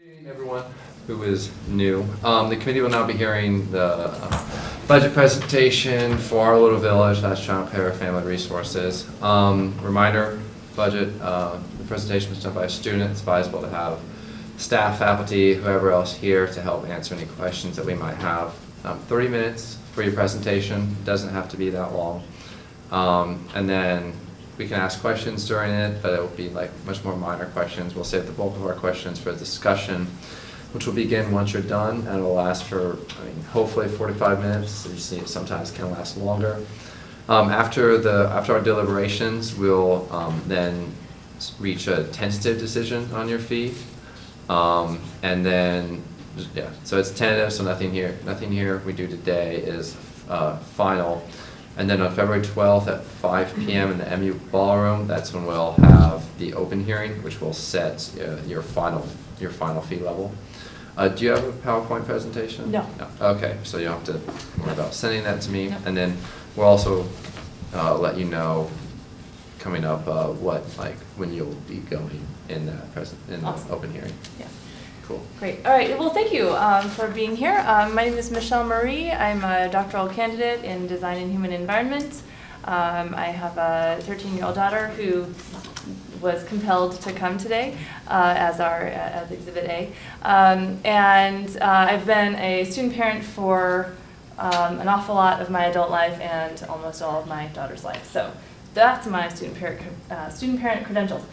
Evening, everyone who is new. The committee will now be hearing the budget presentation for our little village, that's Child Care Family Resources. Reminder, budget, the presentation was done by a student. It's advisable to have staff, faculty, whoever else here to help answer any questions that we might have. 30 minutes for your presentation, doesn't have to be that long. And then we can ask questions during it, but it will be like much more minor questions. We'll save the bulk of our questions for discussion, which will begin once you're done, and it will last for, hopefully 45 minutes. You see, it sometimes can last longer. After our deliberations, we'll then reach a tentative decision on your fee, and then yeah. So it's tentative, so nothing here we do today is final. And then on February 12th at 5 p.m. in the MU Ballroom, that's when we'll have the open hearing, which will set your final fee level. Do you have a PowerPoint presentation? No. Okay, so you don't have to worry about sending that to me. No. And then we'll also let you know coming up when you'll be going in that Awesome. the open hearing. Yeah. Cool. Great. All right. Well, thank you for being here. My name is Michelle Marie. I'm a doctoral candidate in Design and Human Environment. I have a 13-year-old daughter who was compelled to come today as Exhibit A. And I've been a student parent for an awful lot of my adult life and almost all of my daughter's life. So that's my student parent credentials.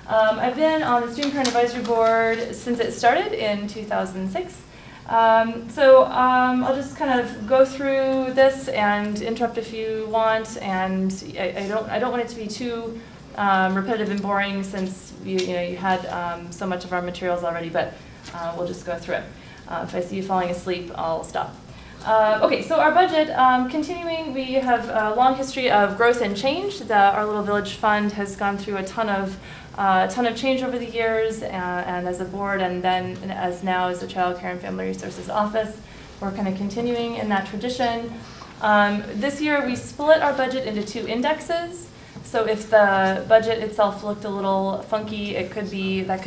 I've been on the Student Parent Advisory Board since it started in 2006. I'll just kind of go through this and interrupt if you want. And I don't want it to be too repetitive and boring since you had so much of our materials already. But we'll just go through it. If I see you falling asleep, I'll stop. Okay, so our budget, continuing, we have a long history of growth and change. Our Little Village Fund has gone through a ton of change over the years, and as a board, and then now as the Child Care and Family Resources Office, we're kind of continuing in that tradition. This year, we split our budget into 2 indexes. So if the budget itself looked a little funky, that could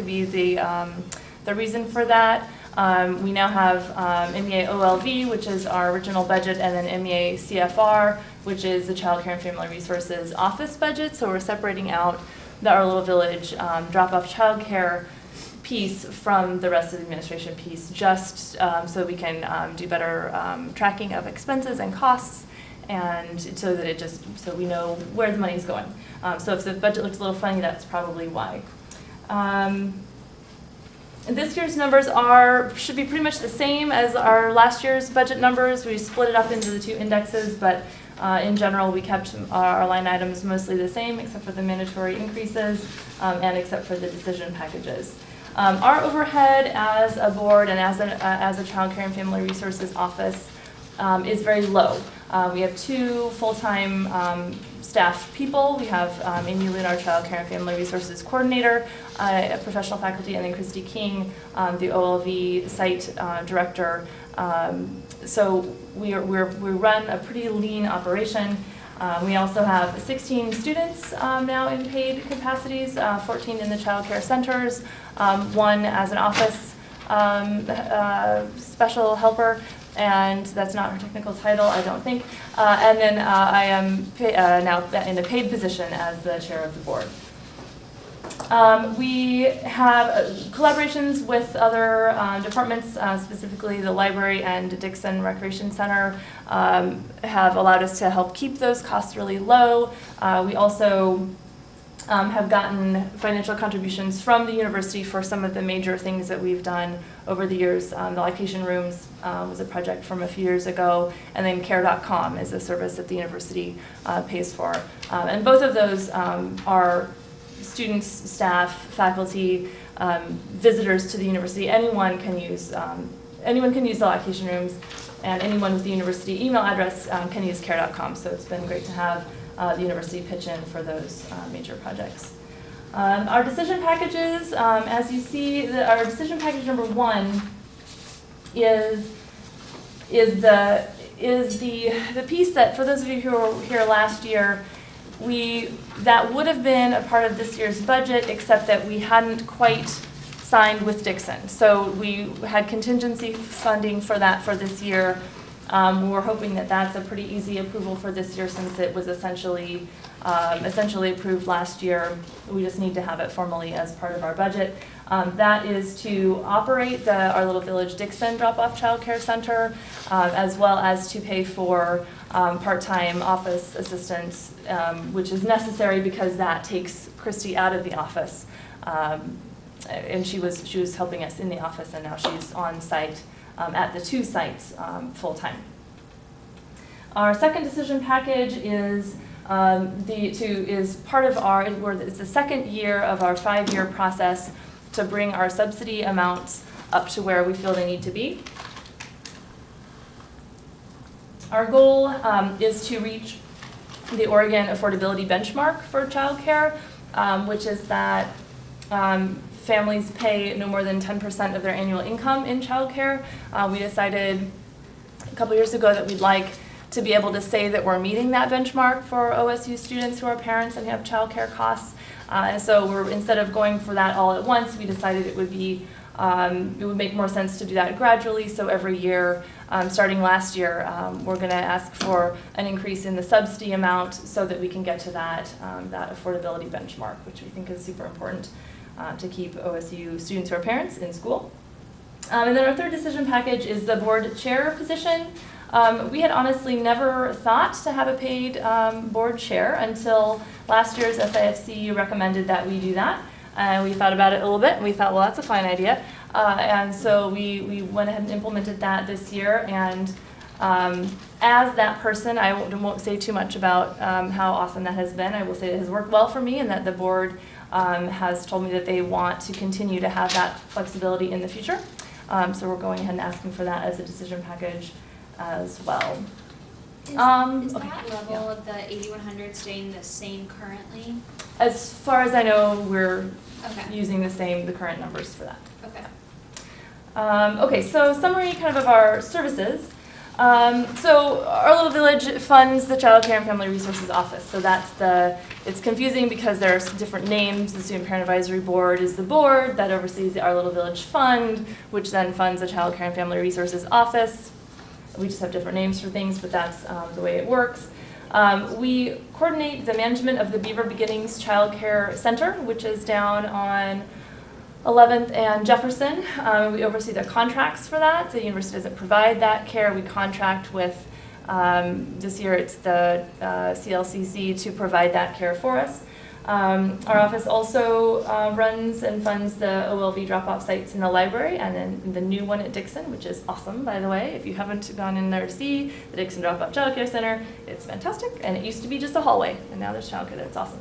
be the reason for that. We now have MEA OLV, which is our original budget, and then MEA CFR, which is the Child Care and Family Resources Office budget. So we're separating out Our Little Village drop-off child care piece from the rest of the administration piece, just so we can do better tracking of expenses and costs, and so we know where the money is going. So if the budget looks a little funny, that's probably why. This year's numbers should be pretty much the same as our last year's budget numbers. We split it up into the 2 indexes, but in general, we kept our line items mostly the same, except for the mandatory increases and except for the decision packages. Our overhead as a board and as a Child Care and Family Resources Office is very low. We have 2 full-time staff people. We have Amy Loon, our Child Care and Family Resources Coordinator, a professional faculty, and then Christy King, the OLV site director. So we run a pretty lean operation. We also have 16 students now in paid capacities, 14 in the child care centers, 1 as an office special helper, and that's not her technical title, I don't think. And then I am now in a paid position as the chair of the board. We have collaborations with other departments, specifically the library and Dixon Recreation Center, have allowed us to help keep those costs really low. We also have gotten financial contributions from the university for some of the major things that we've done over the years. The lactation rooms was a project from a few years ago, and then care.com is a service that the university pays for. And both of those are students, staff, faculty, visitors to the university. Anyone can use the lactation rooms, and anyone with the university email address can use care.com. So it's been great to have the university pitch in for those major projects. Our decision packages, as you see, our decision package number 1 is the piece that, for those of you who were here last year, that would have been a part of this year's budget, except that we hadn't quite signed with Dixon. So we had contingency funding for that for this year. We're hoping that that's a pretty easy approval for this year since it was essentially approved last year. We just need to have it formally as part of our budget. That is to operate our Little Village Dixon Drop-Off Child Care Center, as well as to pay for part-time office assistants, which is necessary because that takes Christy out of the office. And she was helping us in the office, and now she's on site at the 2 sites full-time. Our second decision package is part of it's the second year of our 5-year process to bring our subsidy amounts up to where we feel they need to be. Our goal is to reach the Oregon affordability benchmark for childcare, which is that families pay no more than 10% of their annual income in childcare. We decided a couple years ago that we'd like to be able to say that we're meeting that benchmark for OSU students who are parents and have childcare costs. And so instead of going for that all at once, we decided it would make more sense to do that gradually. So every year, starting last year, we're going to ask for an increase in the subsidy amount so that we can get to that affordability benchmark, which we think is super important to keep OSU students who are parents in school. And then our third decision package is the board chair position. We had honestly never thought to have a paid board chair until last year's SIFC recommended that we do that. We thought about it a little bit, and we thought, well, that's a fine idea. And so we went ahead and implemented that this year. And as that person, I won't say too much about how awesome that has been. I will say it has worked well for me, and that the board has told me that they want to continue to have that flexibility in the future. So we're going ahead and asking for that as a decision package as well. Is Okay, that level yeah. of the 8100 staying the same currently? As far as I know, we're Okay. using the current numbers for that. Okay. Okay, so summary kind of our services. So our Little Village funds the Child Care and Family Resources Office. So it's confusing because there's different names. The Student Parent Advisory Board is the board that oversees the Our Little Village Fund, which then funds the Child Care and Family Resources Office. We just have different names for things, but that's the way it works. We coordinate the management of the Beaver Beginnings Child Care Center, which is down on 11th and Jefferson. We oversee the contracts for that. The university doesn't provide that care. We contract with, this year it's the CLCC to provide that care for us. Our office also runs and funds the OLV drop-off sites in the library, and then the new one at Dixon, which is awesome, by the way. If you haven't gone in there to see the Dixon Drop-Off Child Care Center, it's fantastic. And it used to be just a hallway, and now there's childcare there. It's awesome.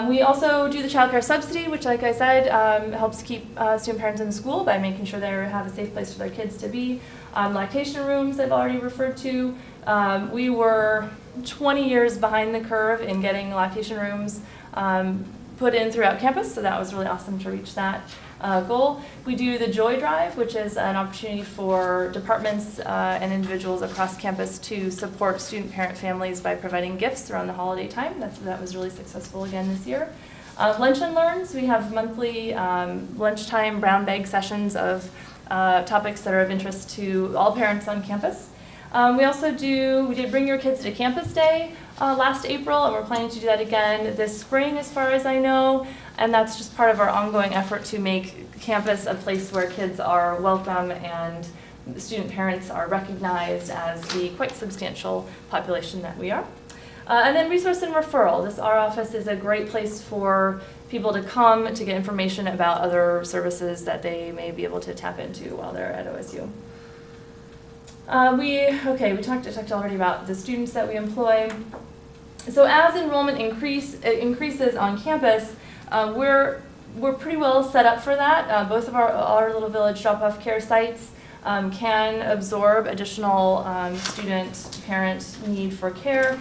We also do the child care subsidy, which, like I said, helps keep student parents in school by making sure they have a safe place for their kids to be. Lactation rooms I've already referred to. We were 20 years behind the curve in getting lactation rooms put in throughout campus, so that was really awesome to reach that goal. We do the Joy Drive, which is an opportunity for departments and individuals across campus to support student parent families by providing gifts around the holiday time. That was really successful again this year. Lunch and Learns, we have monthly lunchtime brown bag sessions of topics that are of interest to all parents on campus. We did Bring Your Kids to Campus Day last April, and we're planning to do that again this spring as far as I know, and that's just part of our ongoing effort to make campus a place where kids are welcome and student parents are recognized as the quite substantial population that we are. And then resource and referral. Our office is a great place for people to come to get information about other services that they may be able to tap into while they're at OSU. I talked already about the students that we employ. So as enrollment increases on campus, we're pretty well set up for that. Both of our Little Village drop-off care sites can absorb additional student parent need for care.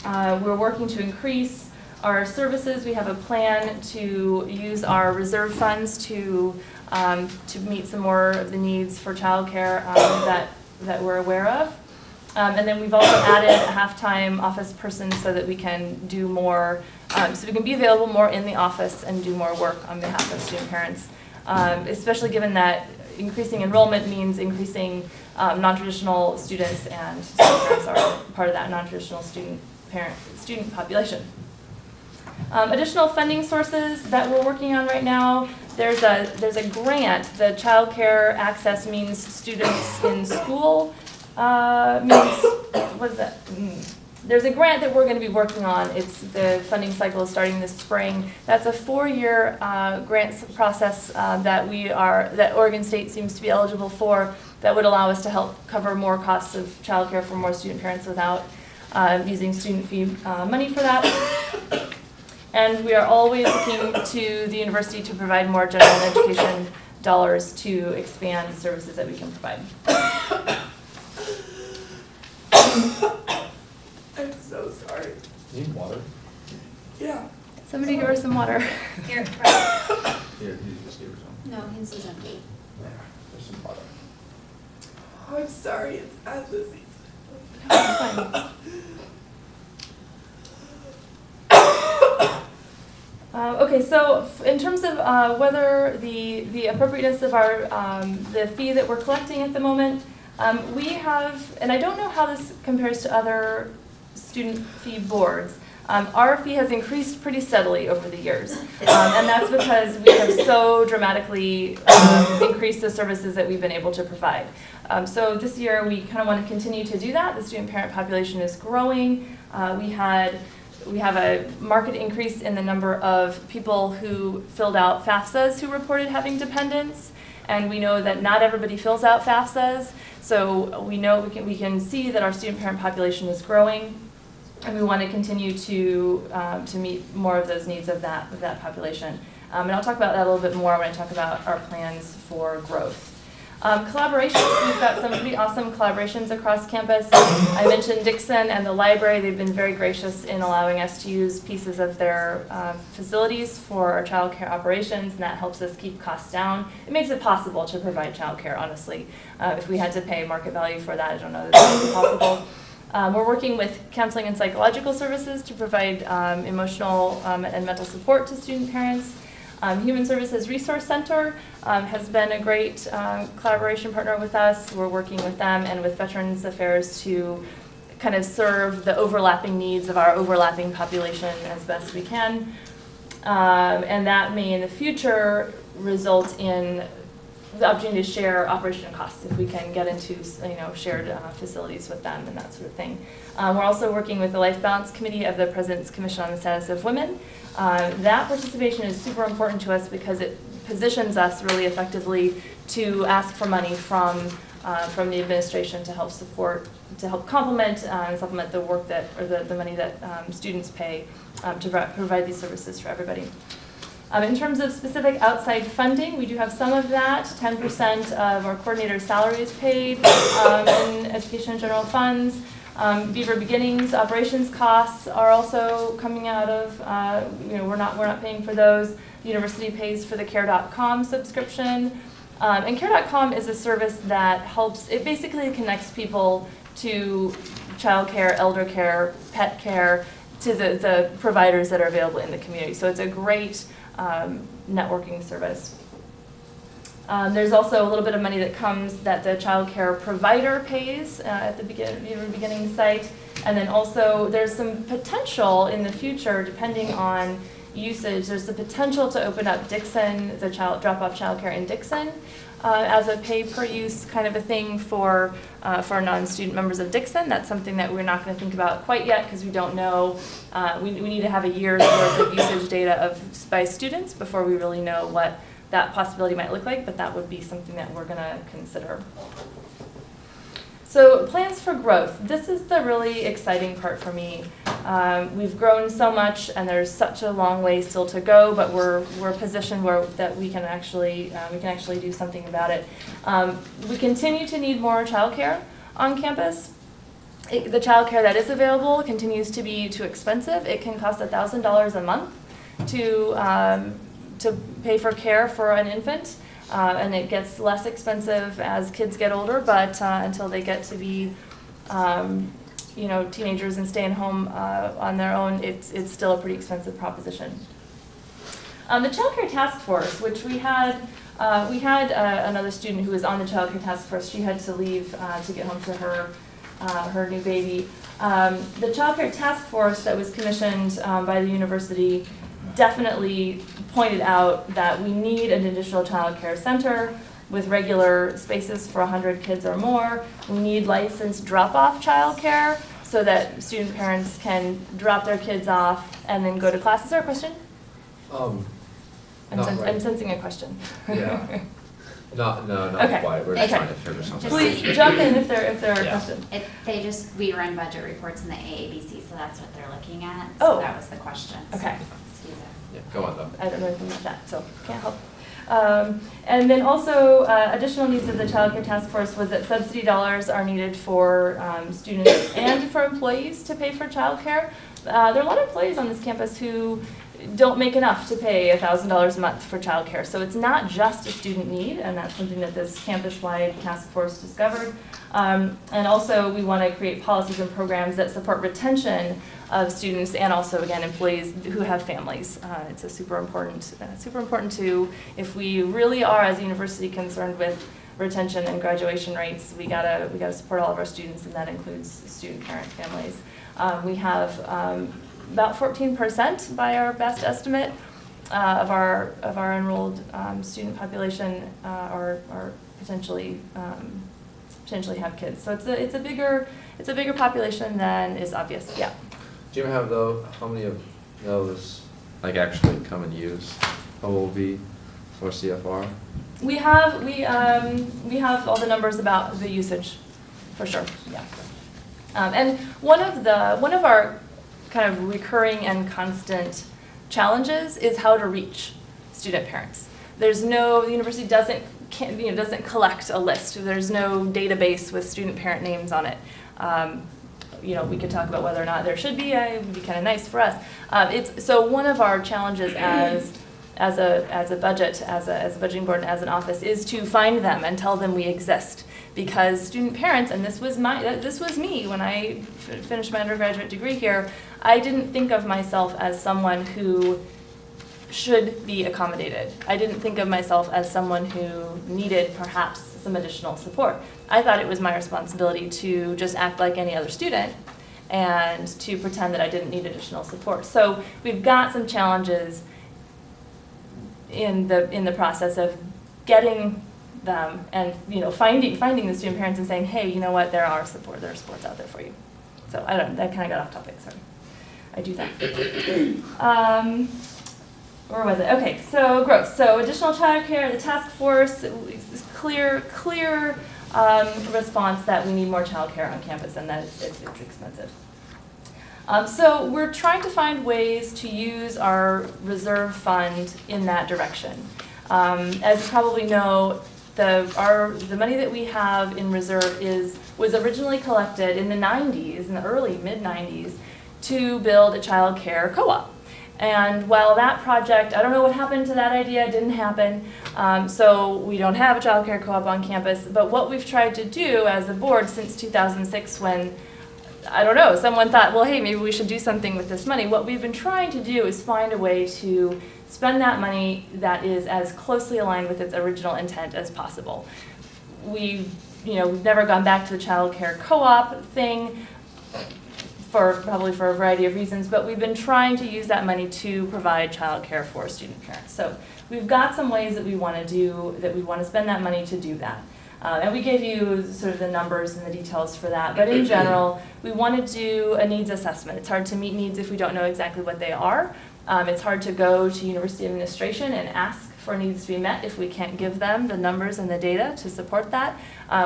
We're working to increase our services. We have a plan to use our reserve funds to meet some more of the needs for childcare that we're aware of. And then we've also added a half-time office person so that we can do more, so we can be available more in the office and do more work on behalf of student parents especially given that increasing enrollment means increasing non-traditional students, and student parents are part of that non-traditional student population. Additional funding sources that we're working on right now, there's a grant. The Child Care Access means students in school, what is that? There's a grant that we're going to be working on. The funding cycle is starting this spring. That's a 4-year grant process that Oregon State seems to be eligible for, that would allow us to help cover more costs of childcare for more student parents without using student fee money for that. And we are always looking to the university to provide more general education dollars to expand the services that we can provide. I'm so sorry. You need water? Yeah. Somebody give her some water. Here, right. Here, you just gave her some. No, his is empty. There, there's some water. Oh, I'm sorry. It's asthma season. It's fine. Okay, so in terms of whether the appropriateness of the fee that we're collecting at the moment, we have, and I don't know how this compares to other student fee boards, our fee has increased pretty steadily over the years, and that's because we have so dramatically increased the services that we've been able to provide. So this year we kind of want to continue to do that. The student parent population is growing. We have a marked increase in the number of people who filled out FAFSAs who reported having dependents, and we know that not everybody fills out FAFSAs, so we know we can see that our student parent population is growing, and we want to continue to meet more of those needs of that population. And I'll talk about that a little bit more when I talk about our plans for growth. Collaborations, we've got some pretty awesome collaborations across campus. I mentioned Dixon and the library. They've been very gracious in allowing us to use pieces of their facilities for our child care operations, and that helps us keep costs down. It makes it possible to provide child care, honestly. If we had to pay market value for that, I don't know that that would be possible. We're working with counseling and psychological services to provide emotional and mental support to student parents. Human Services Resource Center has been a great collaboration partner with us. We're working with them and with Veterans Affairs to kind of serve the overlapping needs of our overlapping population as best we can. And that may in the future result in the opportunity to share operational costs if we can get into shared facilities with them and that sort of thing. We're also working with the Life Balance Committee of the President's Commission on the Status of Women. That participation is super important to us because it positions us really effectively to ask for money from the administration to help support, to help complement and supplement the work the money that students pay to provide these services for everybody. In terms of specific outside funding, we do have some of that. 10% of our coordinator's salary is paid in education and general funds. Beaver Beginnings operations costs are also coming out of, we're not paying for those. The university pays for the care.com subscription. And care.com is a service that helps, it basically connects people to child care, elder care, pet care, to the providers that are available in the community. So it's a great networking service. There's also a little bit of money that the child care provider pays at the beginning site. And then also there's some potential in the future, depending on usage, there's the potential to open up Dixon, the drop-off child care in Dixon, as a pay-per-use kind of a thing for non-student members of Dixon. That's something that we're not going to think about quite yet because we don't know. We need to have a year's worth of usage data by students before we really know what that possibility might look like, but that would be something that we're going to consider. So plans for growth. This is the really exciting part for me. We've grown so much, and there's such a long way still to go, but we're positioned that we can actually do something about it. We continue to need more childcare on campus. The childcare that is available continues to be too expensive. It can cost $1,000 a month to pay for care for an infant. And it gets less expensive as kids get older, but until they get to be, teenagers and staying home on their own, it's still a pretty expensive proposition. The Child Care Task Force, which we had another student who was on the Child Care Task Force. She had to leave to get home to her new baby. The Child Care Task Force that was commissioned by the university definitely pointed out that we need an additional child care center with regular spaces for 100 kids or more. We need licensed drop-off child care so that student parents can drop their kids off and then go to class. Is there a question? I'm sensing a question. Yeah. No, Okay. quite. We're just Okay. trying to figure something out. Please jump in if there are Yeah. questions. We run budget reports in the AABC, so that's what they're looking at. Oh. So that was the question. So, Okay. excuse us. Yeah, go on though. I don't know anything about that, so can't help. And then also, additional needs of the Child Care Task Force was that subsidy dollars are needed for students and for employees to pay for childcare. There are a lot of employees on this campus who don't make enough to pay $1,000 a month for childcare. So it's not just a student need, and that's something that this campus-wide task force discovered. And also, we want to create policies and programs that support retention of students and also, again, employees who have families. It's a super important to, if we really are, as a university, concerned with retention and graduation rates, we gotta support all of our students, and that includes student parent families. We have about 14% by our best estimate of our enrolled student population are potentially have kids. So it's a bigger population than is obvious. Yeah. Do you have how many of those like actually come and use OOV for CFR? We have all the numbers about the usage, for sure. Yeah. And one of our kind of recurring and constant challenges is how to reach student parents. The university doesn't collect a list. There's no database with student parent names on it. We could talk about whether or not there should be. It would be kind of nice for us. So one of our challenges as a budgeting board and as an office is to find them and tell them we exist. Because student parents, and this was me when I finished my undergraduate degree here, I didn't think of myself as someone who should be accommodated. I didn't think of myself as someone who needed perhaps some additional support. I thought it was my responsibility to just act like any other student and to pretend that I didn't need additional support. So we've got some challenges in the process of getting them and finding the student parents and saying, hey, you know what, there are supports out there for you. So I don't know, that kind of got off topic, sorry. I do that. Where was it? Okay, so growth. So additional childcare, the task force, clear response that we need more childcare on campus and that it's expensive. So we're trying to find ways to use our reserve fund in that direction. As you probably know, the money that we have in reserve was originally collected in the 90s, in the early mid-90s, to build a child care co-op. And while that project, I don't know what happened to that idea, it didn't happen, so we don't have a child care co-op on campus, but what we've tried to do as a board since 2006 when, I don't know, someone thought, well, hey, maybe we should do something with this money. What we've been trying to do is find a way to spend that money that is as closely aligned with its original intent as possible. We've never gone back to the child care co-op thing, probably for a variety of reasons, but we've been trying to use that money to provide child care for student parents. So we've got some ways that we want to spend that money to do that. And we gave you sort of the numbers and the details for that, but in general, we want to do a needs assessment. It's hard to meet needs if we don't know exactly what they are. It's hard to go to university administration and ask for needs to be met if we can't give them the numbers and the data to support that.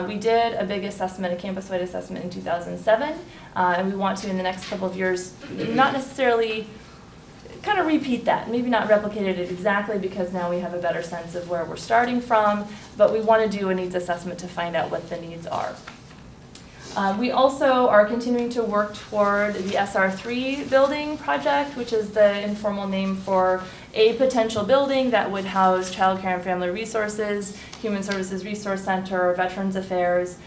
We did a big assessment, a campus-wide assessment in 2007, and we want to, in the next couple of years, not necessarily kind of repeat that, maybe not replicate it exactly because now we have a better sense of where we're starting from, but we want to do a needs assessment to find out what the needs are. We also are continuing to work toward the SR3 building project, which is the informal name for a potential building that would house Child Care and Family Resources, Human Services Resource Center, Veterans Affairs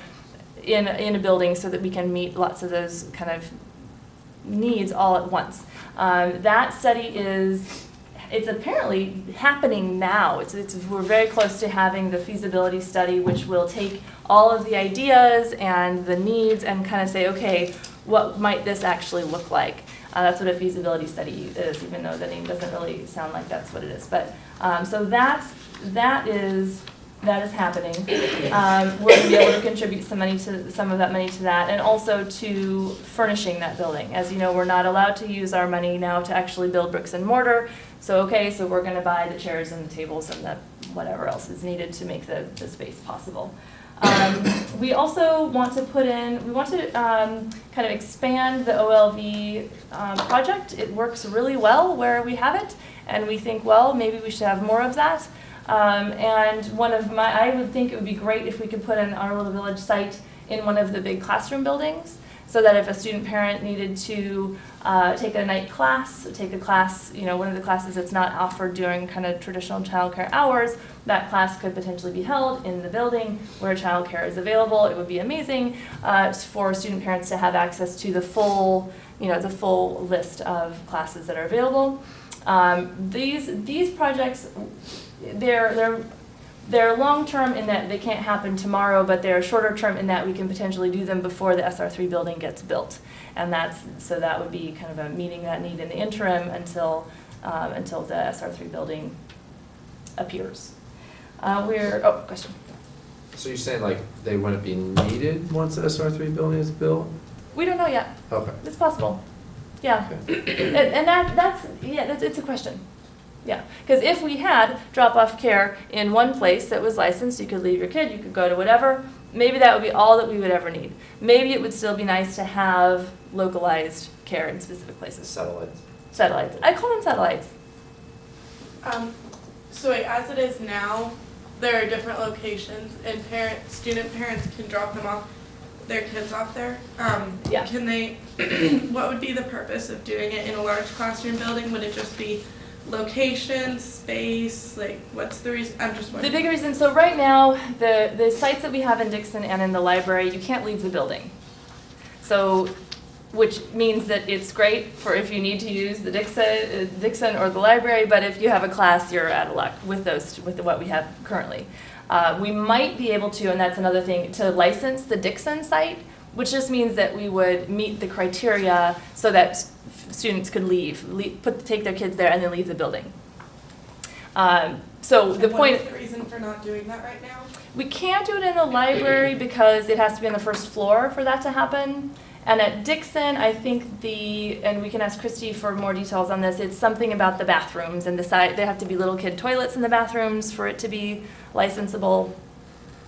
in a building so that we can meet lots of those kind of needs all at once. That study It's apparently happening now. We're very close to having the feasibility study, which will take all of the ideas and the needs and kind of say, okay, what might this actually look like? That's what a feasibility study is, even though the name doesn't really sound like that's what it is. But so that is happening. We're going to be able to contribute some of that money to that, and also to furnishing that building. As you know, we're not allowed to use our money now to actually build bricks and mortar. So so we're going to buy the chairs and the tables and the whatever else is needed to make the space possible. We also want to kind of expand the OLV project. It works really well where we have it, and we think, well, maybe we should have more of that. And I would think it would be great if we could put an Our Little Village site in one of the big classroom buildings, so that if a student parent needed to take a night class, take a class, one of the classes that's not offered during kind of traditional childcare hours, that class could potentially be held in the building where childcare is available. It would be amazing for student parents to have access to the full list of classes that are available. These projects, they're long-term in that they can't happen tomorrow, but they're shorter-term in that we can potentially do them before the SR3 building gets built. And so that would be kind of meeting that need in the interim until the SR3 building appears. Question. So you're saying like they wouldn't be needed once the SR3 building is built? We don't know yet. Okay. It's possible. Yeah. Okay. And it's a question. Yeah, because if we had drop-off care in one place that was licensed, you could leave your kid, you could go to whatever, maybe that would be all that we would ever need. Maybe it would still be nice to have localized care in specific places. Satellites. I call them satellites. So as it is now, there are different locations, and student parents can drop their kids off there. Yeah. Can they? What would be the purpose of doing it in a large classroom building? Would it just be location, space, like what's the reason? I'm just wondering. The big reason, so right now, the sites that we have in Dixon and in the library, you can't leave the building. So, which means that it's great for if you need to use the Dixon or the library, but if you have a class, you're out of luck with what we have currently. We might be able to, and that's another thing, to license the Dixon site, which just means that we would meet the criteria so that students could take their kids there and then leave the building. So the point. What is the reason for not doing that right now? We can't do it in the library because it has to be on the first floor for that to happen. And at Dixon, I think and we can ask Christy for more details on this, it's something about the bathrooms and there have to be little kid toilets in the bathrooms for it to be licensable,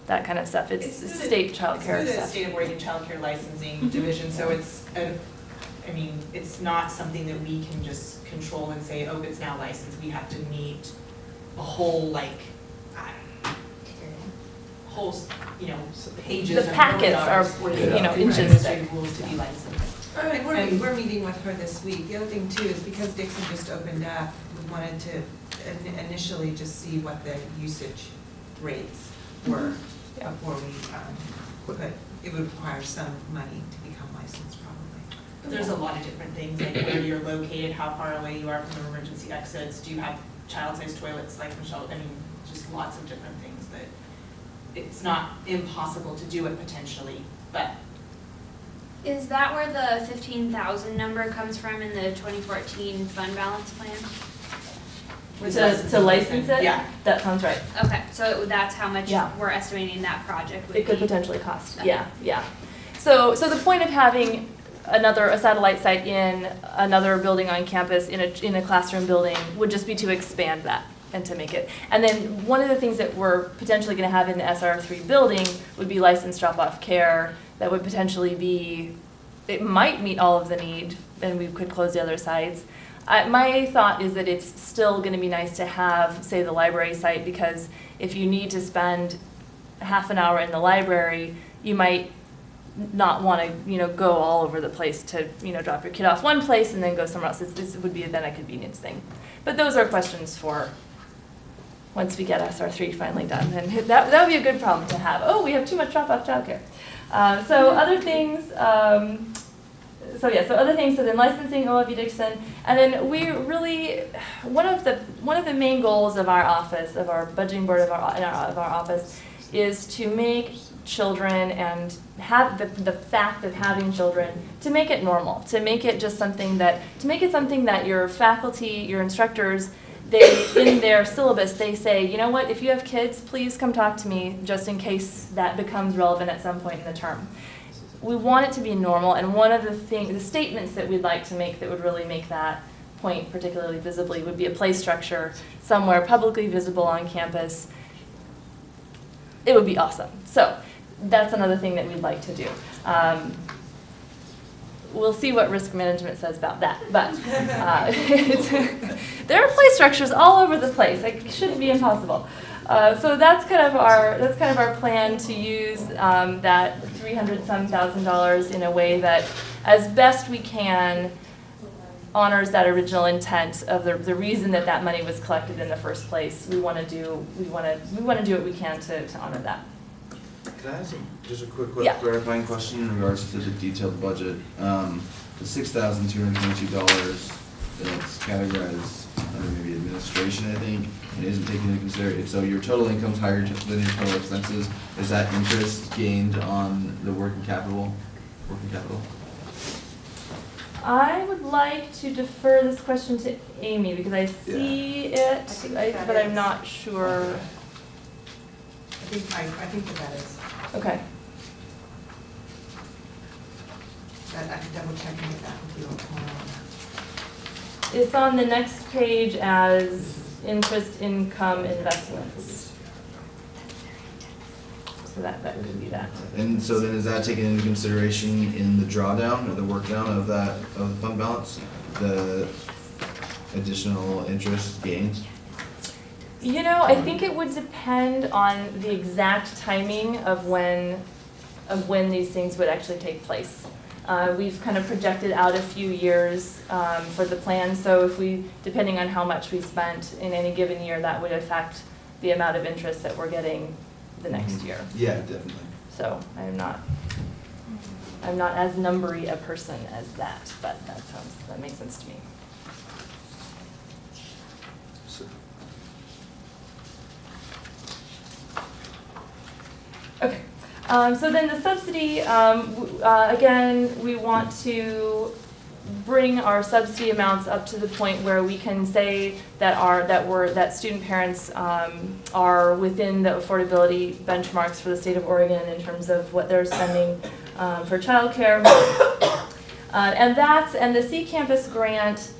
that kind of stuff. It's state child care It's through the stuff. State of Oregon Child Care Licensing Division, so it's not something that we can just control and say, oh, it's now licensed. We have to meet a whole, pages. The packets are, inches thick. Rules to be licensed. And we're meeting with her this week. The other thing too is because Dixon just opened up, we wanted to initially just see what the usage rates were before we, but it would require some money to become licensed probably. There's a lot of different things, like where you're located, how far away you are from emergency exits, do you have child-sized toilets like Michelle, just lots of different things that it's not impossible to do it potentially, but. Is that where the 15,000 number comes from in the 2014 fund balance plan? To license it? Yeah. That sounds right. Okay, so that's how much Yeah. we're estimating that project would be? It could potentially cost, Okay. yeah. So the point of having a satellite site in another building on campus in a classroom building would just be to expand that and to make it. And then one of the things that we're potentially going to have in the SR3 building would be licensed drop-off care that would potentially it might meet all of the need, and we could close the other sites. My thought is that it's still going to be nice to have, say, the library site, because if you need to spend half an hour in the library, you might not want to, go all over the place to, drop your kid off one place and then go somewhere else. This would be then a convenience thing. But those are questions for once we get SR3 finally done. And that would be a good problem to have. Oh, we have too much drop-off childcare. So other things, so other things, so then licensing OLV Dixon, and then we really, one of the main goals of our office, of our budgeting board of our office, is to make children and have the fact of having children, to make it normal, to make it just something that, your faculty, your instructors, they, in their syllabus, they say, you know what, if you have kids, please come talk to me, just in case that becomes relevant at some point in the term. We want it to be normal, and one of the statements that we'd like to make that would really make that point particularly visibly would be a play structure somewhere publicly visible on campus. It would be awesome. So that's another thing that we'd like to do. We'll see what risk management says about that, but there are play structures all over the place. It shouldn't be impossible. So that's kind of our plan, to use that $300,000 in a way that, as best we can, honors that original intent of the reason that money was collected in the first place. We want to do what we can to honor that. Can I ask just a quick Yeah. clarifying question in regards to the detailed budget? The $6,222 that's categorized under maybe administration, I think, and isn't taken into consideration. So your total income's higher than your total expenses. Is that interest gained on the working capital? I would like to defer this question to Amy, because I see it, but I'm not sure. I think that is. Okay. But I can double check and get back with you on that. It's on the next page as interest income investments. So that could be that. And so then is that taken into consideration in the drawdown or the workdown of the fund balance? The additional interest gained? You know, I think it would depend on the exact timing of when these things would actually take place. We've kind of projected out a few years for the plan, so depending on how much we spent in any given year, that would affect the amount of interest that we're getting the next year. Yeah, definitely. So I'm not as numbery a person as that, but that makes sense to me. Okay, so then the subsidy, again, we want to bring our subsidy amounts up to the point where we can say that student parents are within the affordability benchmarks for the state of Oregon in terms of what they're spending for childcare. And the C Campus grant,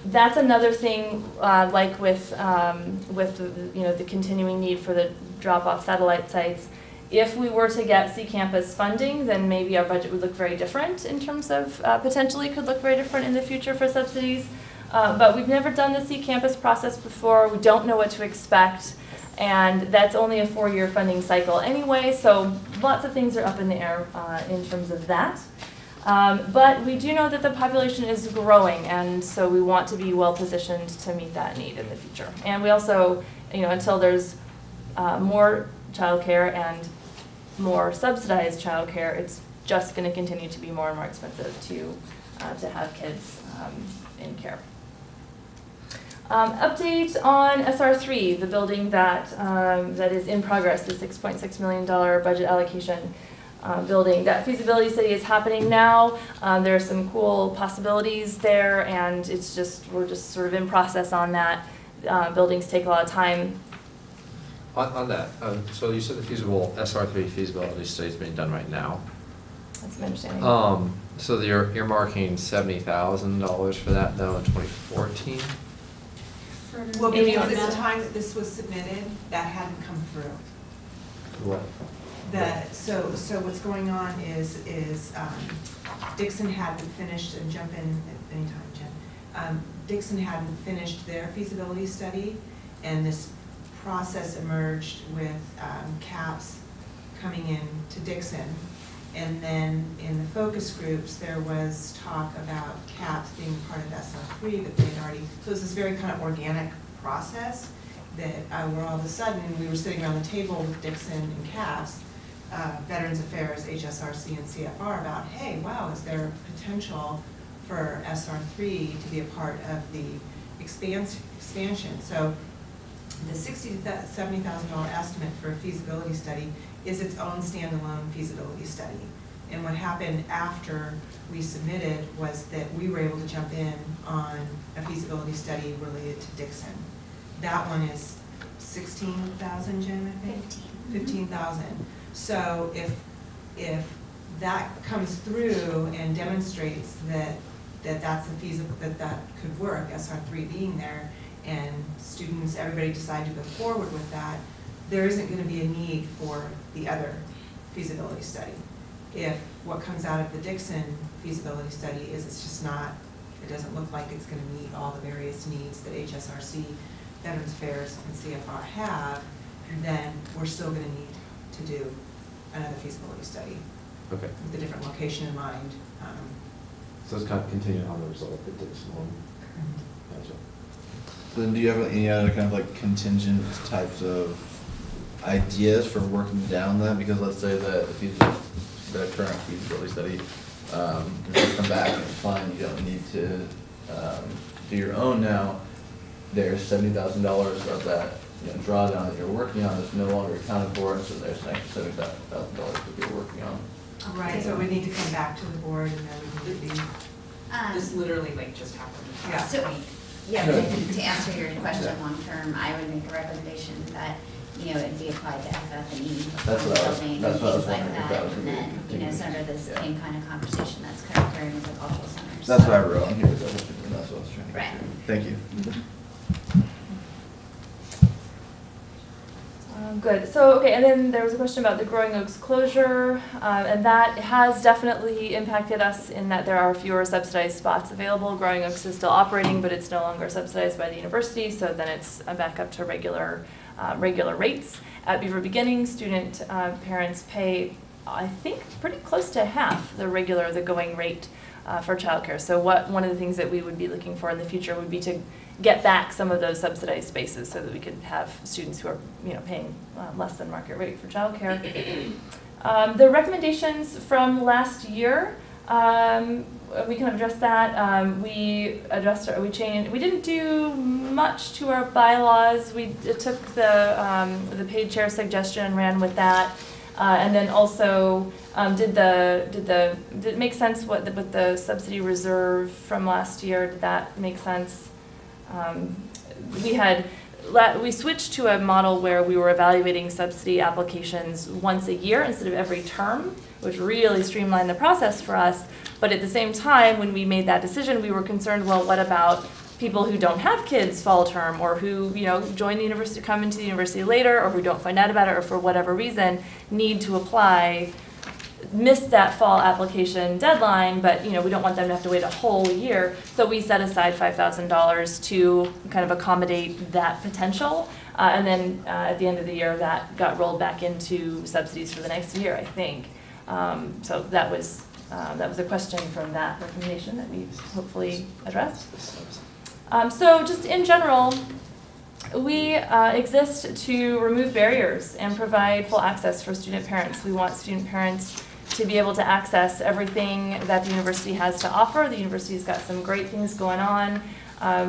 that's another thing, like with the continuing need for the drop-off satellite sites. If we were to get C Campus funding, then maybe our budget would look very different in terms of, potentially could look very different in the future for subsidies. But we've never done the C Campus process before. We don't know what to expect. And that's only a 4-year funding cycle anyway, so lots of things are up in the air in terms of that. But we do know that the population is growing, and so we want to be well positioned to meet that need in the future. And we also, until there's more childcare and more subsidized childcare, it's just going to continue to be more and more expensive to have kids in care. Update on SR3, the building that is in progress, the $6.6 million budget allocation building. That feasibility study is happening now. There are some cool possibilities there, and we're just sort of in process on that. Buildings take a lot of time. On that, so you said the SR3 feasibility study is being done right now. That's my understanding. So you're earmarking $70,000 for that though in 2014? Well, Maybe because on at that. the time that this was submitted, that hadn't come through. What? So what's going on is Dixon hadn't finished, and jump in at any time, Jen. Dixon hadn't finished their feasibility study, and this process emerged with CAPS coming in to Dixon. And then in the focus groups, there was talk about CAPS being part of SL3, but they'd already, so it was this very kind of organic process that where all of a sudden we were sitting around the table with Dixon and CAPS Veterans Affairs, HSRC, and CFR about, hey, wow, is there potential for SR3 to be a part of the expansion? So the $60,000 to $70,000 estimate for a feasibility study is its own standalone feasibility study. And what happened after we submitted was that we were able to jump in on a feasibility study related to Dixon. That one is 16,000, Jen, I think? 15,000. So if that comes through and demonstrates that's a feasible, that could work, SR3 being there, and students, everybody decide to go forward with that, there isn't going to be a need for the other feasibility study. If what comes out of the Dixon feasibility study is it's just not, it doesn't look like it's going to meet all the various needs that HSRC, Veterans Affairs, and CFR have, then we're still going to need to do another feasibility study Okay. with a different location in mind. So it's kind of continuing on the result of the Dixon one. Gotcha. Then do you have any other kind of like contingent types of ideas for working down that? Because let's say that the current feasibility study, if you come back and it's fine, you don't need to do your own now, there's $70,000 of that drawdown that you're working on is no longer accounted for, so there's an extra $70,000 that you're working on. Right, so we need to come back to the board and then we need to be. This literally like just happened. Yeah. So, yeah, but to answer your question long-term, I would make a recommendation that, it'd be applied to FF&E. That's what I was building, wondering if things like that that, was and gonna then, be sort of the yeah. same kind of conversation that's kind of occurring with the cultural centers. That's what I wrote on here, and that's what I was trying to get Right. to. Thank you. Good. So, okay, and then there was a question about the Growing Oaks closure, and that has definitely impacted us in that there are fewer subsidized spots available. Growing Oaks is still operating, but it's no longer subsidized by the university, so then it's back up to regular rates. At Beaver Beginning, student parents pay, I think, pretty close to half the going rate for childcare. So one of the things that we would be looking for in the future would be to get back some of those subsidized spaces so that we could have students who are paying less than market rate for childcare. The recommendations from last year, we can address that. We changed. We didn't do much to our bylaws. We took the paid chair suggestion and ran with that, and then also did it make sense with the subsidy reserve from last year? Did that make sense? We switched to a model where we were evaluating subsidy applications once a year instead of every term, which really streamlined the process for us. But at the same time, when we made that decision, we were concerned, well, what about people who don't have kids fall term, or who join the university, come into the university later, or who don't find out about it, or for whatever reason need to apply, missed that fall application deadline, but we don't want them to have to wait a whole year. So we set aside $5,000 to kind of accommodate that potential, and then at the end of the year, that got rolled back into subsidies for the next year, I think. So that was a question from that recommendation that we hopefully addressed. So just in general, we exist to remove barriers and provide full access for student parents. We want student parents to be able to access everything that the university has to offer. The university's got some great things going on.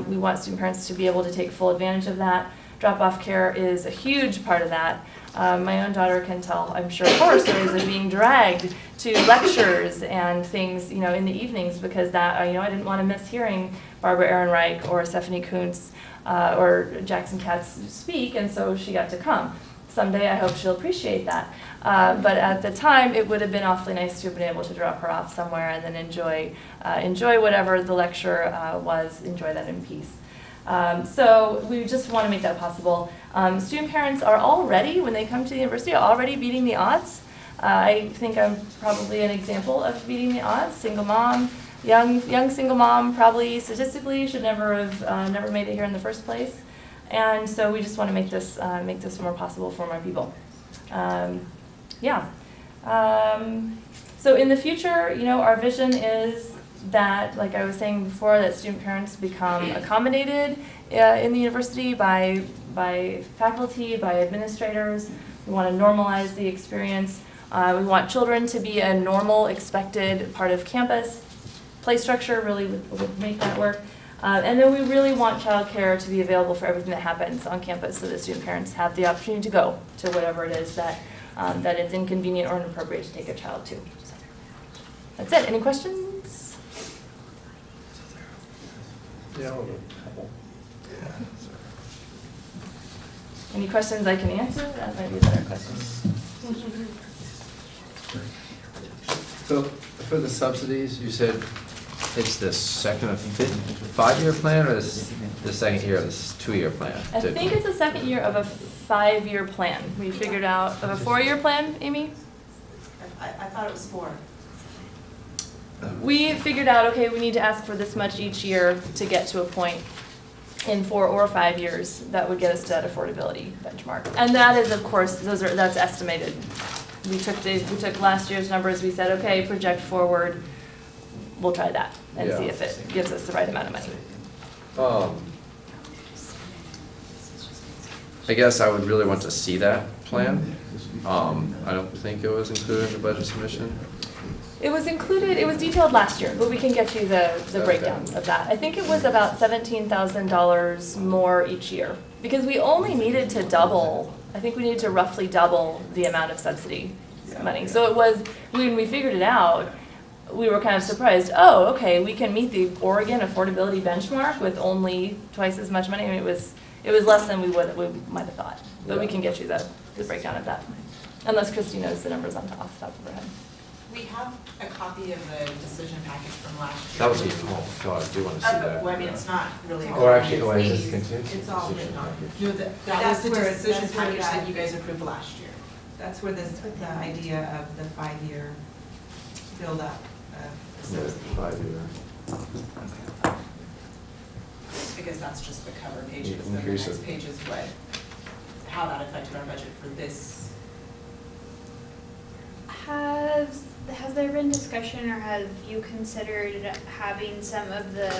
We want student parents to be able to take full advantage of that. Drop-off care is a huge part of that. My own daughter can tell, I'm sure, horror stories of being dragged to lectures and things, in the evenings, because that, I didn't want to miss hearing Barbara Ehrenreich or Stephanie Kuntz or Jackson Katz speak, and so she got to come. Someday I hope she'll appreciate that. But at the time, it would have been awfully nice to have been able to drop her off somewhere and then enjoy whatever the lecture was, enjoy that in peace. So we just want to make that possible. Student parents are already, when they come to the university, already beating the odds. I think I'm probably an example of beating the odds. Single mom, young single mom, probably statistically should never made it here in the first place. And so we just want to make this more possible for more people. So in the future, our vision is that, like I was saying before, that student parents become accommodated in the university by faculty, by administrators. We want to normalize the experience. We want children to be a normal, expected part of campus. Play structure really would make that work. And then we really want childcare to be available for everything that happens on campus so that student parents have the opportunity to go to whatever it is that it's inconvenient or inappropriate to take a child to. So that's it. Any questions? Yeah. Any questions I can answer? That might be a better question. So for the subsidies, you said it's the second or fifth, 5-year plan, or the second year of this 2-year plan? I think it's the second year of a 5-year plan. We figured out, of a 4-year plan, Amy? I thought it was 4. We figured out, okay, we need to ask for this much each year to get to a point in 4 or 5 years that would get us to that affordability benchmark. And that is, of course, that's estimated. We took last year's numbers, we said, okay, project forward, we'll try that and see if it gives us the right amount of money. I guess I would really want to see that plan. I don't think it was included in the budget submission. It was included, it was detailed last year, but we can get you the breakdown of that. I think it was about $17,000 more each year, because we only needed to double, I think we needed to roughly double the amount of subsidy money. So it was, when we figured it out, we were kind of surprised, oh, okay, we can meet the Oregon affordability benchmark with only twice as much money. I mean, it was less than we might have thought, but we can get you the breakdown of that, unless Christy knows the numbers off the top of her head. We have a copy of the decision package from last year. That was even, oh God, I do want to see that. Well, I mean, it's not really. Or actually, oh, is this contingency? It's all written on. No, that was That's the where- decision that's where package that- that you guys approved last year. That's where the idea of the 5-year build-up of Yeah, subsidy. 5-year. Because that's just the cover pages, You then the increase next it. page is how that affected our budget for this. Has there been discussion or have you considered having some of the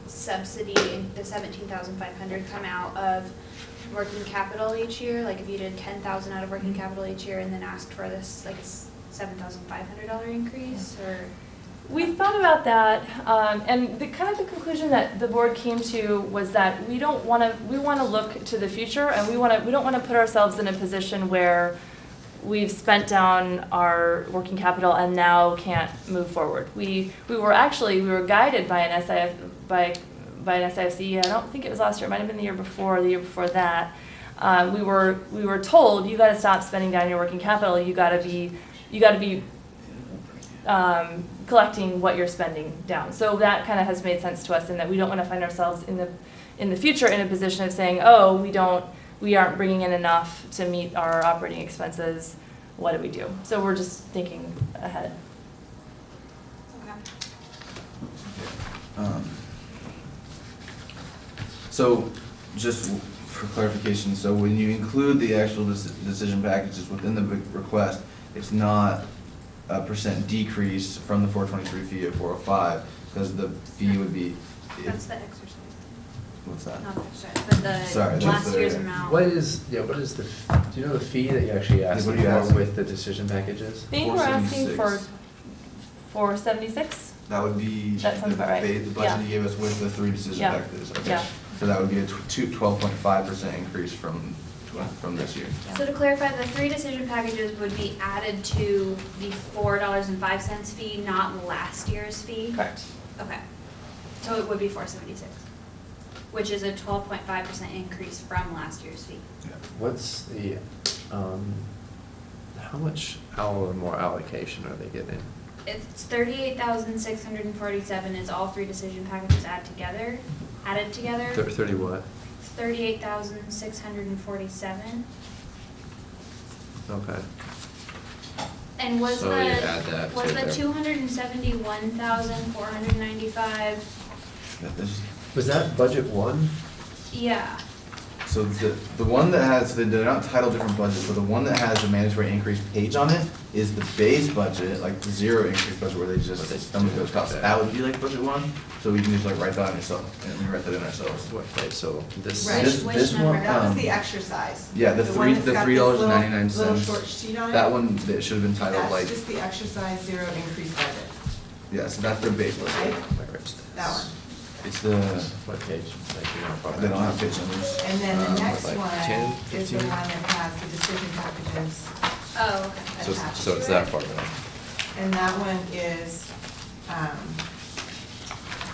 subsidy, the 17,500 come out of working capital each year? Like if you did 10,000 out of working capital each year and then asked for this like $7,500 increase, or? We thought about that, and the kind of the conclusion that the board came to was that we want to look to the future, and we don't want to put ourselves in a position where we've spent down our working capital and now can't move forward. We were guided by an SIFC. I don't think it was last year. It might have been the year before, or the year before that. We were told, you got to stop spending down your working capital. You got to be collecting what you're spending down. So that kind of has made sense to us in that we don't want to find ourselves in the future in a position of saying, oh, we aren't bringing in enough to meet our operating expenses. What do we do? So we're just thinking ahead. So, just for clarification, so when you include the actual decision packages within the request, it's not a % decrease from the 423 fee of 405, because the fee would be. That's the exercise. What's that? Not the exercise, but the Sorry, that's last the- year's amount. What is the, do you know the fee that you actually asked What are you for asking? with the decision packages? I think we're asking for 476. 476. That would be That sounds about right. the budget you gave us with the 3 decision Yeah. packages. Okay. Yeah. So that would be a 12.5% increase from this year. So to clarify, the 3 decision packages would be added to the $4.05 fee, not last year's fee? Correct. Okay. So it would be $4.76, which is a 12.5% increase from last year's fee. What's the, how much more allocation are they getting? It's 38,647 is all 3 decision packages added together. 30 what? 38,647. Okay. And was So you add that was to the there. 271,495? That is- Was that budget 1? Yeah. So So the one that has, they're not titled different budgets, but the one that has the mandatory increase page on it is the base budget, like the zero increase budget where they just, some of those costs. That would be like budget one, so we can just like write that on yourself, and we write that in ourselves. Okay, so this. Right. This one, That was the exercise. yeah, the one that's got this little- $3.99. Little short sheet on it. That one, that should have been titled like, That's just the exercise zero increase budget, yeah, so that's their base budget. right? That one. It's the, What page? Like, you know, they don't have page numbers. And then the next like one 10, is the 15? one that has the decision packages Oh, okay. So, attached so to it's it. that far down. And that one is,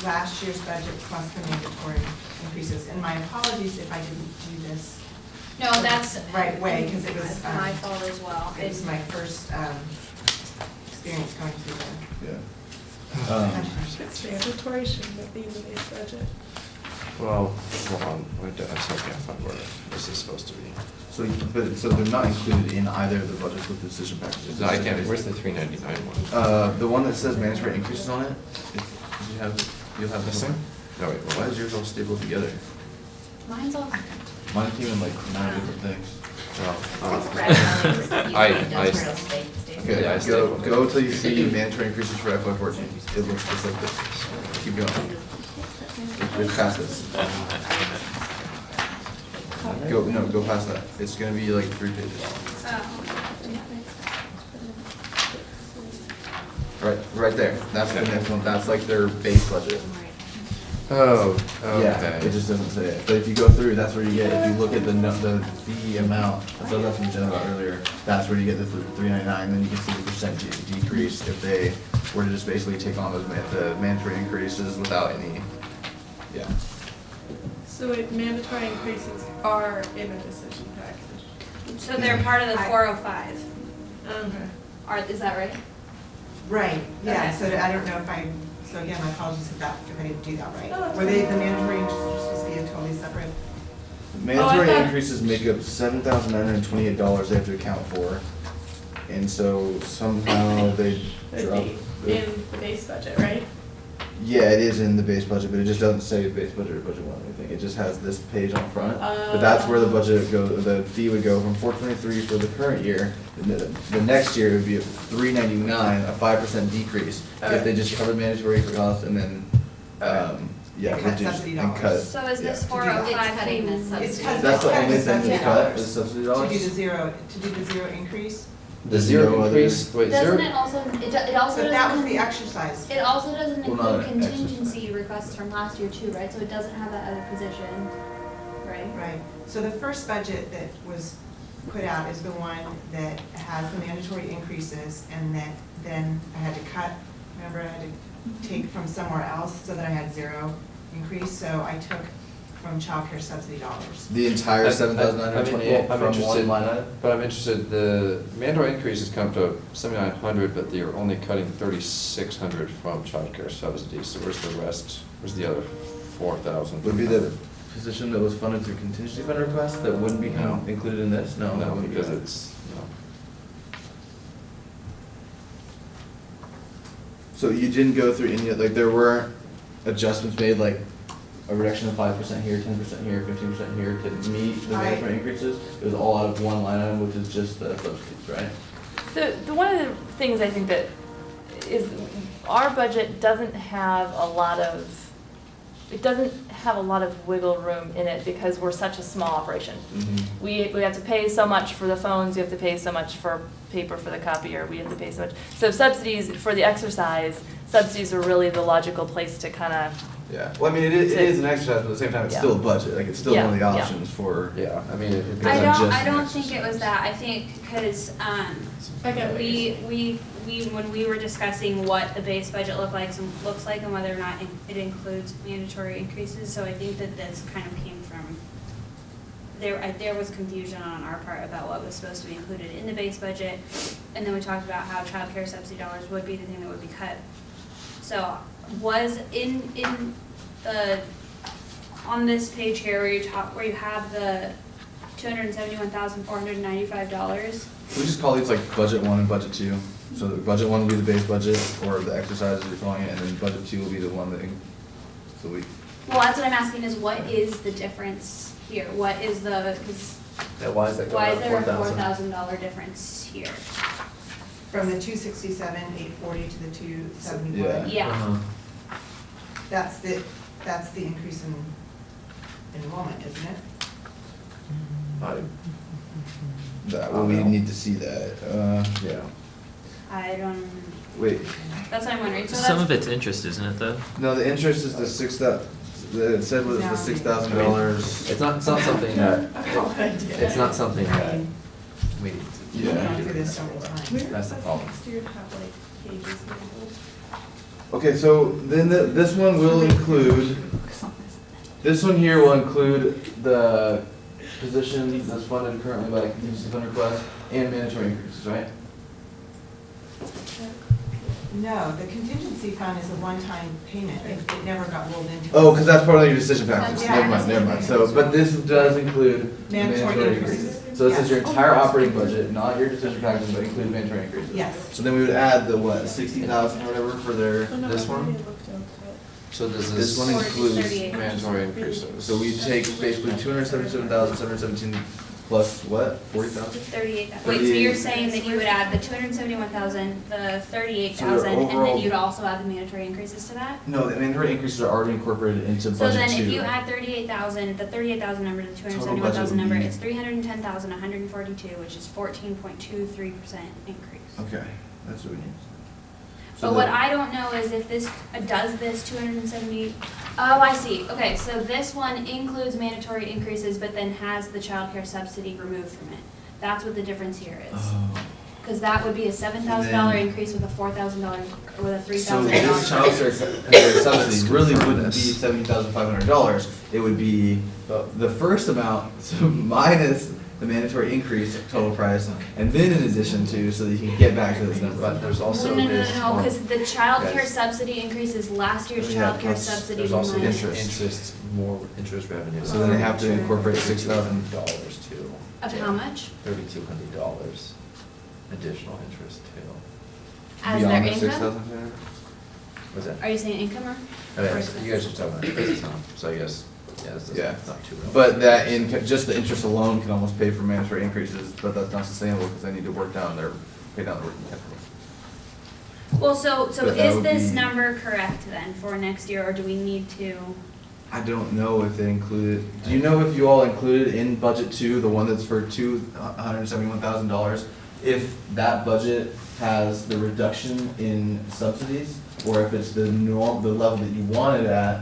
last year's budget plus the mandatory increases. And my apologies if I didn't do this No, that's. right way, because it was, My fault as well. it was my first, experience going through them. Yeah. It's mandatory, shouldn't it be in the base budget? Well, hold on, I still can't find where this is supposed to be. So, so they're not included in either of the budgets with the decision packages. No, I can't, where's the 399 one? The one that says mandatory increases on it, you'll have this one? No, wait, Why is yours all stapled together? Mine's all different. Mine came in like 9 different things. Okay, Yeah, I go stapled it. till you see mandatory increases for FY14. It looks just like this. Keep going. It's past this. Go past that. It's gonna be like 3 pages. Right there. That's the next one. That's like their base budget. Oh, Yeah, okay. it just doesn't say it. But if you go through, that's where you get, if you look at the amount, that's what I was talking to Jen about earlier, that's where you get the $3.99, then you can see the percent decrease if they were to just basically take on those the mandatory increases without any, yeah. So mandatory increases are in a decision package. So they're part of the 405. Okay. Is that right? Right, yeah, Okay. so I don't know if so again, my apologies if I didn't do that Oh, right. that's Were they, fine. the mandatory increases supposed to be a totally separate? Mandatory thought- increases make up $7,928 they have to account for, and so somehow they It'd drop. be in the base budget, right? Yeah, it is in the base budget, but it just doesn't say base budget or budget one or anything. It just has this page on front. But that's where the budget the fee would go from $423 for the current year. The next year it would be at $399, a 5% decrease if they just covered mandatory costs and then, yeah, And cut reduce subsidy and dollars. cut. So is this yeah. 405? It's cutting the subsidy. It's cut- That's the it's only cutting thing the they cut, subsidy is subsidy dollars. dollars? To do the zero increase? The zero other- increase, wait, Doesn't zero? it also, it also But that was doesn't, the exercise. it also doesn't Well, not include an contingency requests from last year too, right? So it doesn't have that other position, right? Right, so the first budget that was put out is the one that has the mandatory increases, and that then I had to cut, remember, I had to take from somewhere else so that I had zero increase, so I took from childcare subsidy dollars. The entire I- $7,928 I'm from one interested- line item? But I'm interested, the mandatory increases come to 7,900, but you're only cutting 3,600 from childcare subsidies, so where's the rest, where's the other 4,000? Would be the position that was funded through contingency fund request that wouldn't be No. included in this? No, that No, wouldn't be because that. it's, no. So you didn't go through any, like, there weren't adjustments made, like a reduction of 5% here, 10% here, 15% here to meet the mandatory increases? It was all out of one line item, which is just the subsidies, right? The one of the things I think that is, our budget doesn't have a lot of, it doesn't have a lot of wiggle room in it because we're such a small operation. We have to pay so much for the phones, we have to pay so much for paper for the copier, we have to pay so much. So subsidies for the exercise, subsidies are really the logical place to kind of, Yeah, well, I mean, it is an exercise, but at the same time, it's Yeah. still a budget, like, it's still one of the Yeah, yeah. options for. Yeah, I mean, it It's I not don't, just I an don't think it exercise. was that. I think, because, I get what you're we, when we were discussing what the base budget looks like and whether or not it includes mandatory increases, so I think that this kind of came from, there was confusion on our part about what was supposed to be included in the base budget, and then we talked about how childcare subsidy dollars would be the thing that would be cut. So, was in the, on this page here where where you have the $271,495, We just call these like budget one and budget two. So the budget one will be the base budget, or the exercise as you're calling it, and then budget two will be the one that, so we Well, that's what I'm asking is what is the difference here? What is the, 'cause Yeah, why is that why going is up there a 4,000? $4,000 difference here? From the 267, 840 to the 271. Yeah. Uh-huh. That's the increase in enrollment, isn't it? That, well, we need to see that, Yeah. I don't, wait, that's what I'm wondering. So Some that's, of it's interest, isn't it, though? no, the interest is the it said was the $6,000. It's not something that, it's not something I that mean, we need to we've gone through this so many times. That's the problem. Next year have like pages labeled. Okay, so then this one will include, this one here will include the position that's funded currently by contingency fund request and mandatory increases, right? No, the contingency fund is a one-time payment. It never got rolled into. Oh, because that's part of your decision package. Yeah. Never mind. So, but this does include Mandatory mandatory increases. increases. So this is your entire operating budget, not your decision package, but includes mandatory increases. Yes. So then we would add the what, 60,000 or whatever for their, Oh, no, This I've one? already looked into it. So this This one Or just includes 38. mandatory increases. so we take basically 277,717 plus what, 40,000? 38,000. Wait, so you're saying that you would add the 271,000, the 38,000, and then overall- you'd also add the mandatory increases to that? No, the mandatory increases are already incorporated into So budget then if two. you add 38,000, the 38,000 number to the Total 271,000 budget would number, be- it's 310,142, which is 14.23% increase. Okay, that's what we need. So But what the- I don't know is if this, does this 270, oh, I see, okay, so this one includes mandatory increases, but then has the childcare subsidy removed from it. That's what the difference here is. Oh. Because that would be a $7,000 then- increase with a $4,000, or with a So $3,000. this childcare subsidy really wouldn't be $70,500. It would be the first amount, so minus the mandatory increase total price, and then in addition to, so that you can get back to this number. But there's also No, this. because the childcare Guys. subsidy increases last year's Yeah, childcare plus subsidy There's also minus interest, more interest revenue. So then they have to incorporate $6,000. dollars too. of how much? $3,200 additional interest too. As their Beyond the income? 6,000? Are Was that? you saying income or? Oh, yeah, or so you guys are talking about business, huh? So I guess, yeah, this Yeah. is not too real. But that just the interest alone can almost pay for mandatory increases, but that's not sustainable because they need to pay down their working capital. Well, so But that is would this be- number correct then for next year, or do we need to? I don't know if they included, do you know if you all included in budget two, the one that's for $271,000, if that budget has the reduction in subsidies, or if it's the level that you wanted at,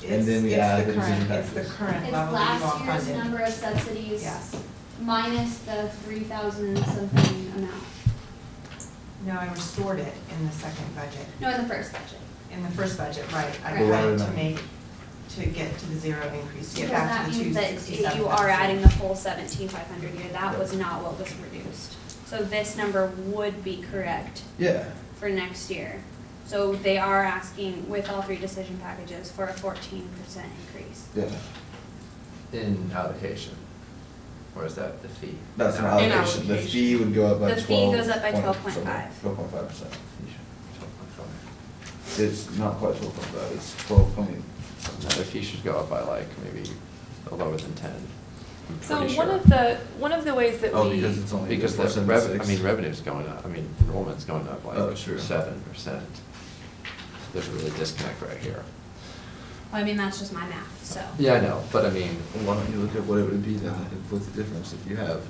and then we add the decision It's the packages? current It's level that you all last year's funded. number of subsidies Yes. minus the 3,000 something amount. No, I restored it in the second budget. No, in the first budget. In the first budget, right. I Right. had to get to the zero increase, to get Because back that to the means that 267,000. you are adding the full 17,500 here, that was not what was reduced. So this number would be correct Yeah. for next year. So they are asking with all three decision packages for a 14% increase. Yeah. In allocation, or is that the fee? That's an No. In allocation. The allocation. fee would go up by The 12. fee goes up by 12.5. 12.5%. 12.5. It's not quite 12.5, it's 12 point. No, the fee should go up by like maybe lower than 10. I'm So pretty one sure. of the ways that Oh, we. because it's only. Because the 476. revenue's going up, enrollment's going up Oh, like true. 7%. There's a really disconnect right here. Well, I mean, that's just my math, so. Yeah, I know, but I mean, Why don't you look at what it would be then, what's the difference if you have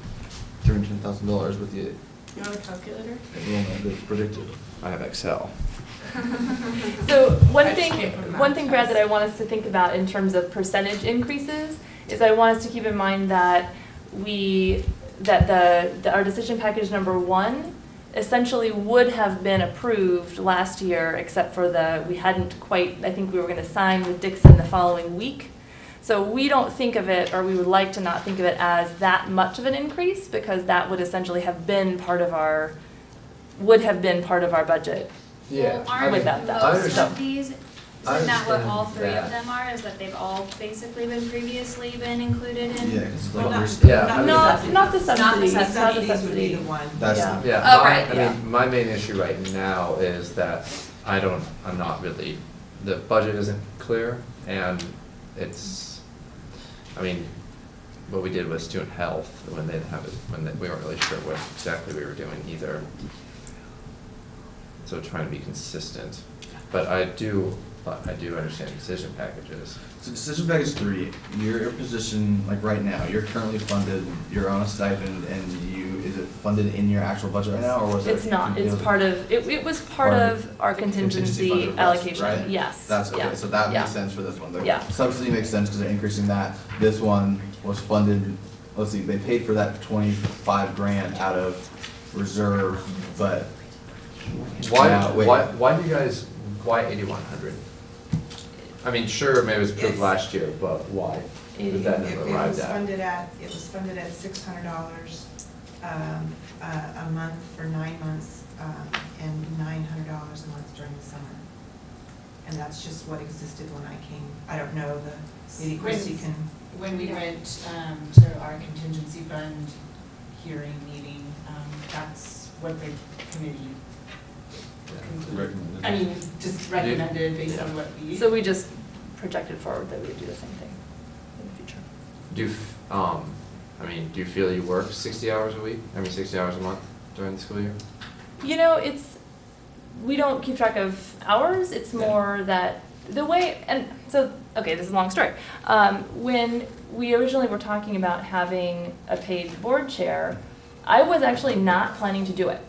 $310,000 with the You want a calculator? enrollment that's predicted? I have Excel. So I just came from one that thing, Brad, test. that I want us to think about in terms of percentage increases is I want us to keep in mind that our decision package number one essentially would have been approved last year, except for we hadn't quite, I think we were gonna sign with Dixon the following week. So we don't think of it, or we would like to not think of it as that much of an increase, because that would essentially have been part of our budget. Well, aren't with that, though. most of these, I isn't that what understand all three that. of them are, is that they've all basically previously been included in? Yeah, because it's Well, like, not- Yeah, I not mean- the Not subsidy. the subsidy, Not the not the Subsidies would be subsidy. the one. that's, Yeah. the- Yeah, Oh, right, my main issue right now is that I'm not really the budget isn't clear, and it's, I mean, what we did with student health, when they didn't have it, we weren't really sure what exactly we were doing either. So trying to be consistent, but I do understand decision packages. So decision package 3, your position, like right now, you're currently funded, you're on a stipend, and is it funded in your actual budget right now, or was it? It's not, it's part of, it was part of our contingency fund request, allocation, right? yes. That's okay, yeah, so that yeah. makes sense for this one. The Yeah. subsidy makes sense because they're increasing that. This one was funded, let's see, they paid for that 25 grand out of reserve, but Why do you guys, why 8,100? I mean, sure, maybe it was approved last year, but why? Was that It never was arrived at? funded at $600 a month for 9 months, and $900 a month during the summer. And that's just what existed when I came. I don't know, maybe Christie can. When we went to our contingency fund hearing meeting, that's what the committee concluded. I mean, just recommended based on what we. So we just projected forward that we would do the same thing in the future. Do you feel you work 60 hours a week, 60 hours a month during the school year? You know, we don't keep track of hours, it's more that the way, and so, okay, this is a long story. When we originally were talking about having a paid board chair, I was actually not planning to do it.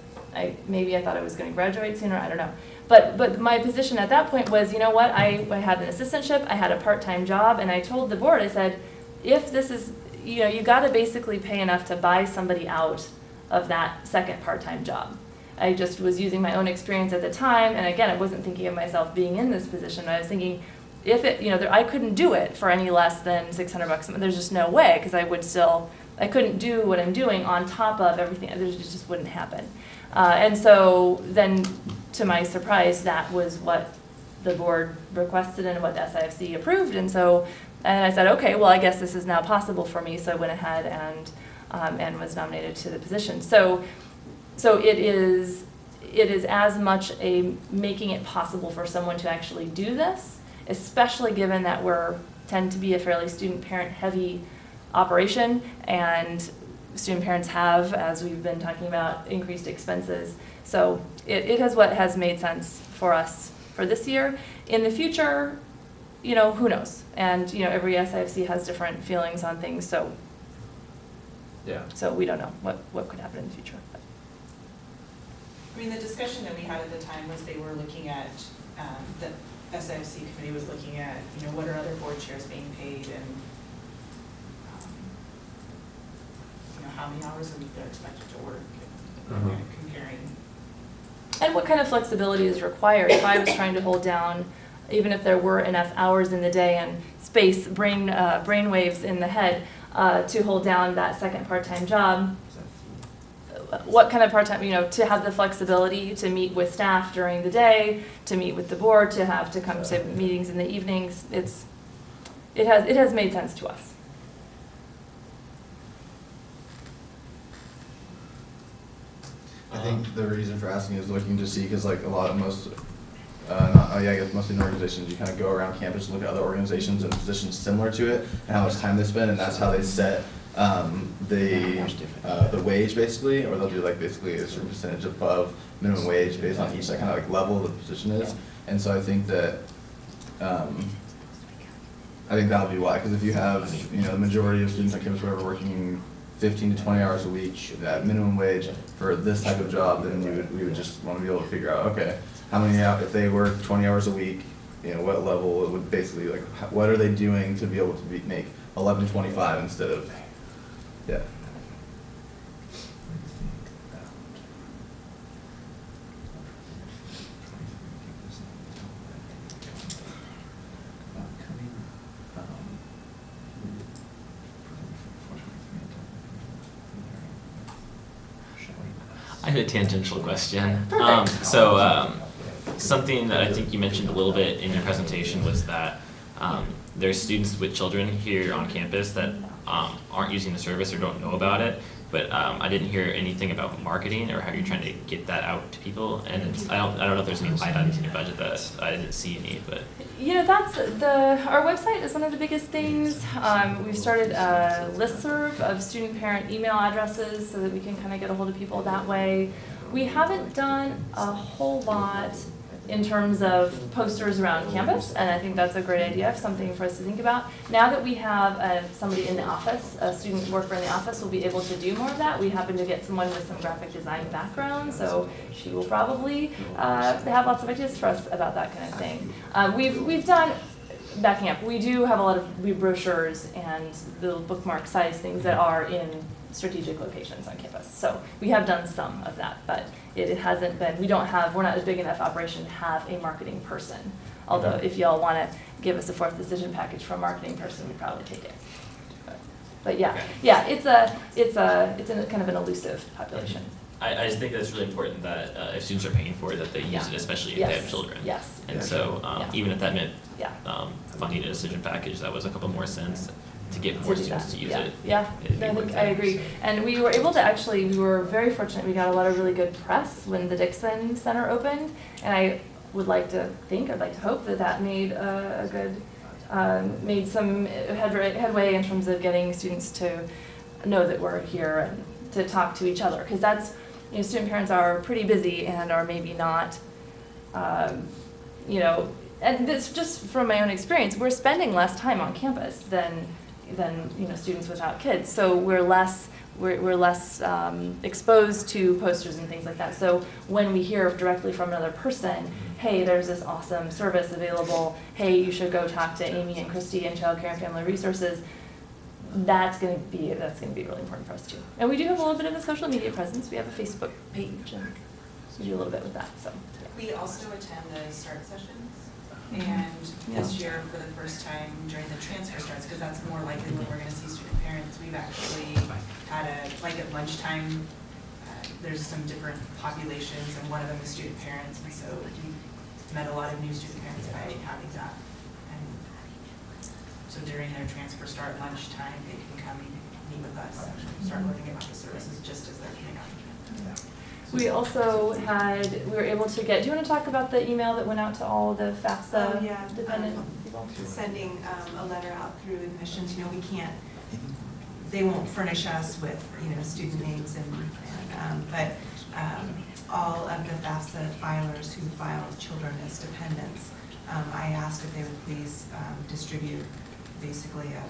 Maybe I thought I was gonna graduate sooner, I don't know. But my position at that point was, you know what, I had an assistantship, I had a part-time job, and I told the board, I said, if this is, you gotta basically pay enough to buy somebody out of that second part-time job. I just was using my own experience at the time, and again, I wasn't thinking of myself being in this position. I was thinking, if it, I couldn't do it for any less than $600 a month. There's just no way, because I couldn't do what I'm doing on top of everything. It just wouldn't happen. And so then, to my surprise, that was what the board requested and what the SIFC approved. And I said, okay, well, I guess this is now possible for me. So I went ahead and was nominated to the position. So it is as much a making it possible for someone to actually do this, especially given that tend to be a fairly student parent heavy operation, and student parents have, as we've been talking about, increased expenses. So it is what has made sense for us for this year. In the future, who knows? And every SIFC has different feelings on things, so we don't know what could happen in the future. I mean, the discussion that we had at the time was they were looking at, the SIFC committee was looking at, what are other board chairs being paid, and how many hours a week they're expected to work, and kind of comparing. And what kind of flexibility is required? If I was trying to hold down, even if there were enough hours in the day and space, brain waves in the head to hold down that second part-time job, what kind of part-time, to have the flexibility to meet with staff during the day, to meet with the board, to have to come to meetings in the evenings, it has made sense to us. I think the reason for asking is looking to see, because like most in organizations, you kind of go around campus and look at other organizations and positions similar to it, and how much time they spend, and that's how they set the wage basically, or they'll do basically a certain percentage above minimum wage based on each kind of level the position is. And so I think that that'll be why, because if you have the majority of students on campus who are working 15 to 20 hours a week at minimum wage for this type of job, then we would just want to be able to figure out, okay, how many if they work 20 hours a week, what level it would basically what are they doing to be able to make 11.25 instead of I have a tangential question. Something that I think you mentioned a little bit in your presentation was that there's students with children here on campus that aren't using the service or don't know about it. but I didn't hear anything about marketing or how you're trying to get that out to people. And I don't know if there's any line items in your budget that I didn't see any, but. You know, our website is one of the biggest things. We've started a listserv of student parent email addresses so that we can kind of get a hold of people that way. We haven't done a whole lot in terms of posters around campus, and I think that's a great idea, something for us to think about. Now that we have somebody in the office, a student worker in the office, will be able to do more of that. We happen to get someone with some graphic design background, so she will probably have lots of ideas for us about that kind of thing. We've done, backing up, we do have a lot of brochures and little bookmark size things that are in strategic locations on campus. So we have done some of that, but it hasn't been, we're not a big enough operation to have a marketing person. Although if y'all want to give us a fourth decision package for a marketing person, we'd probably take it. But yeah, it's a kind of an elusive population. I just think that it's really important that if students are paying for it, that they use it, especially if they have children. Yes. And so even if that meant funding a decision package, that was a couple more cents to get more students to use it. Yeah, I agree. And we were able to we were very fortunate. We got a lot of really good press when the Dixon Center opened, and I would like to hope that made a good, made some headway in terms of getting students to know that we're here and to talk to each other, because that's, student parents are pretty busy and are maybe not, and this just from my own experience, we're spending less time on campus than students without kids. So we're less exposed to posters and things like that. So when we hear directly from another person, hey, there's this awesome service available, hey, you should go talk to Amy and Christy in Child Care and Family Resources, that's going to be really important for us too. And we do have a little bit of a social media presence. We have a Facebook page, and we do a little bit with that. So we also attend the start sessions. And this year, for the first time during the transfer starts, because that's more likely when we're going to see student parents, we've actually had at lunchtime, there's some different populations, and one of them is student parents, and so we've met a lot of new student parents by having that. And so during their transfer start lunchtime, they can come and meet with us and start learning about the services just as they're coming out. We also we were able to get, do you want to talk about the email that went out to all the FAFSA dependent people? Sending a letter out through admissions, they won't furnish us with, student names but all of the FAFSA filers who file children as dependents, I asked if they would please distribute basically a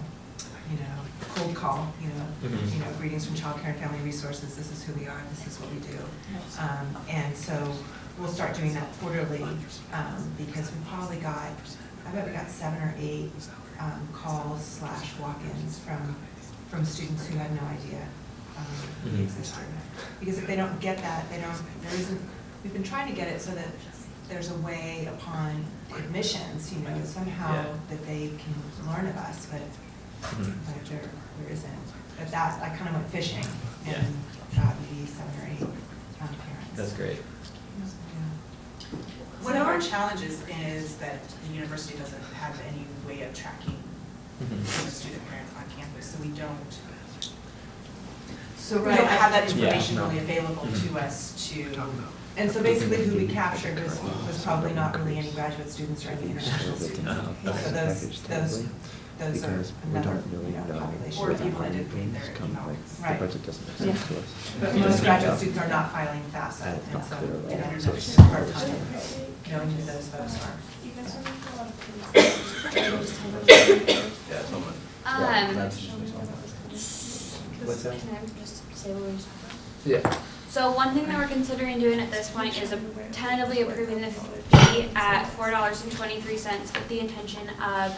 cold call, greetings from Child Care and Family Resources, this is who we are, this is what we do. And so we'll start doing that quarterly because we probably I bet we got 7 or 8 calls / walk-ins from students who had no idea we existed. Because if they don't get that, we've been trying to get it so that there's a way upon admissions, somehow that they can learn of us, but there isn't. But that, I kind of went fishing and got maybe 7 or 8 parents. That's great. Yeah. One of our challenges is that the university doesn't have any way of tracking student parents on campus, so we don't have that information really available to us to. And so basically who we captured was probably not really any graduate students or any international students. So those are another population. Or people that didn't read their email. Right. The budget doesn't make sense to us. But most graduate students are not filing FAFSA, and so there's just a hard time knowing who those folks are. What's that? Can I just say what we were talking about? Yeah. So one thing that we're considering doing at this point is tentatively approving the fee at $4.23 with the intention of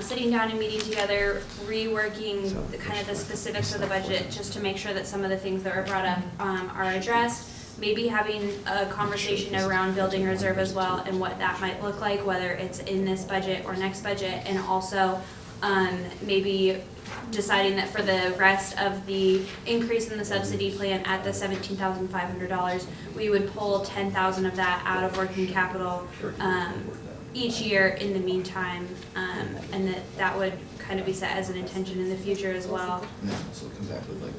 sitting down and meeting together, reworking the specifics of the budget just to make sure that some of the things that were brought up are addressed. Maybe having a conversation around building reserve as well and what that might look like, whether it's in this budget or next budget, and also maybe deciding that for the rest of the increase in the subsidy plan at the $17,500, we would pull $10,000 of that out of working capital each year in the meantime, and that would kind of be set as an intention in the future as well. Yeah, so exactly like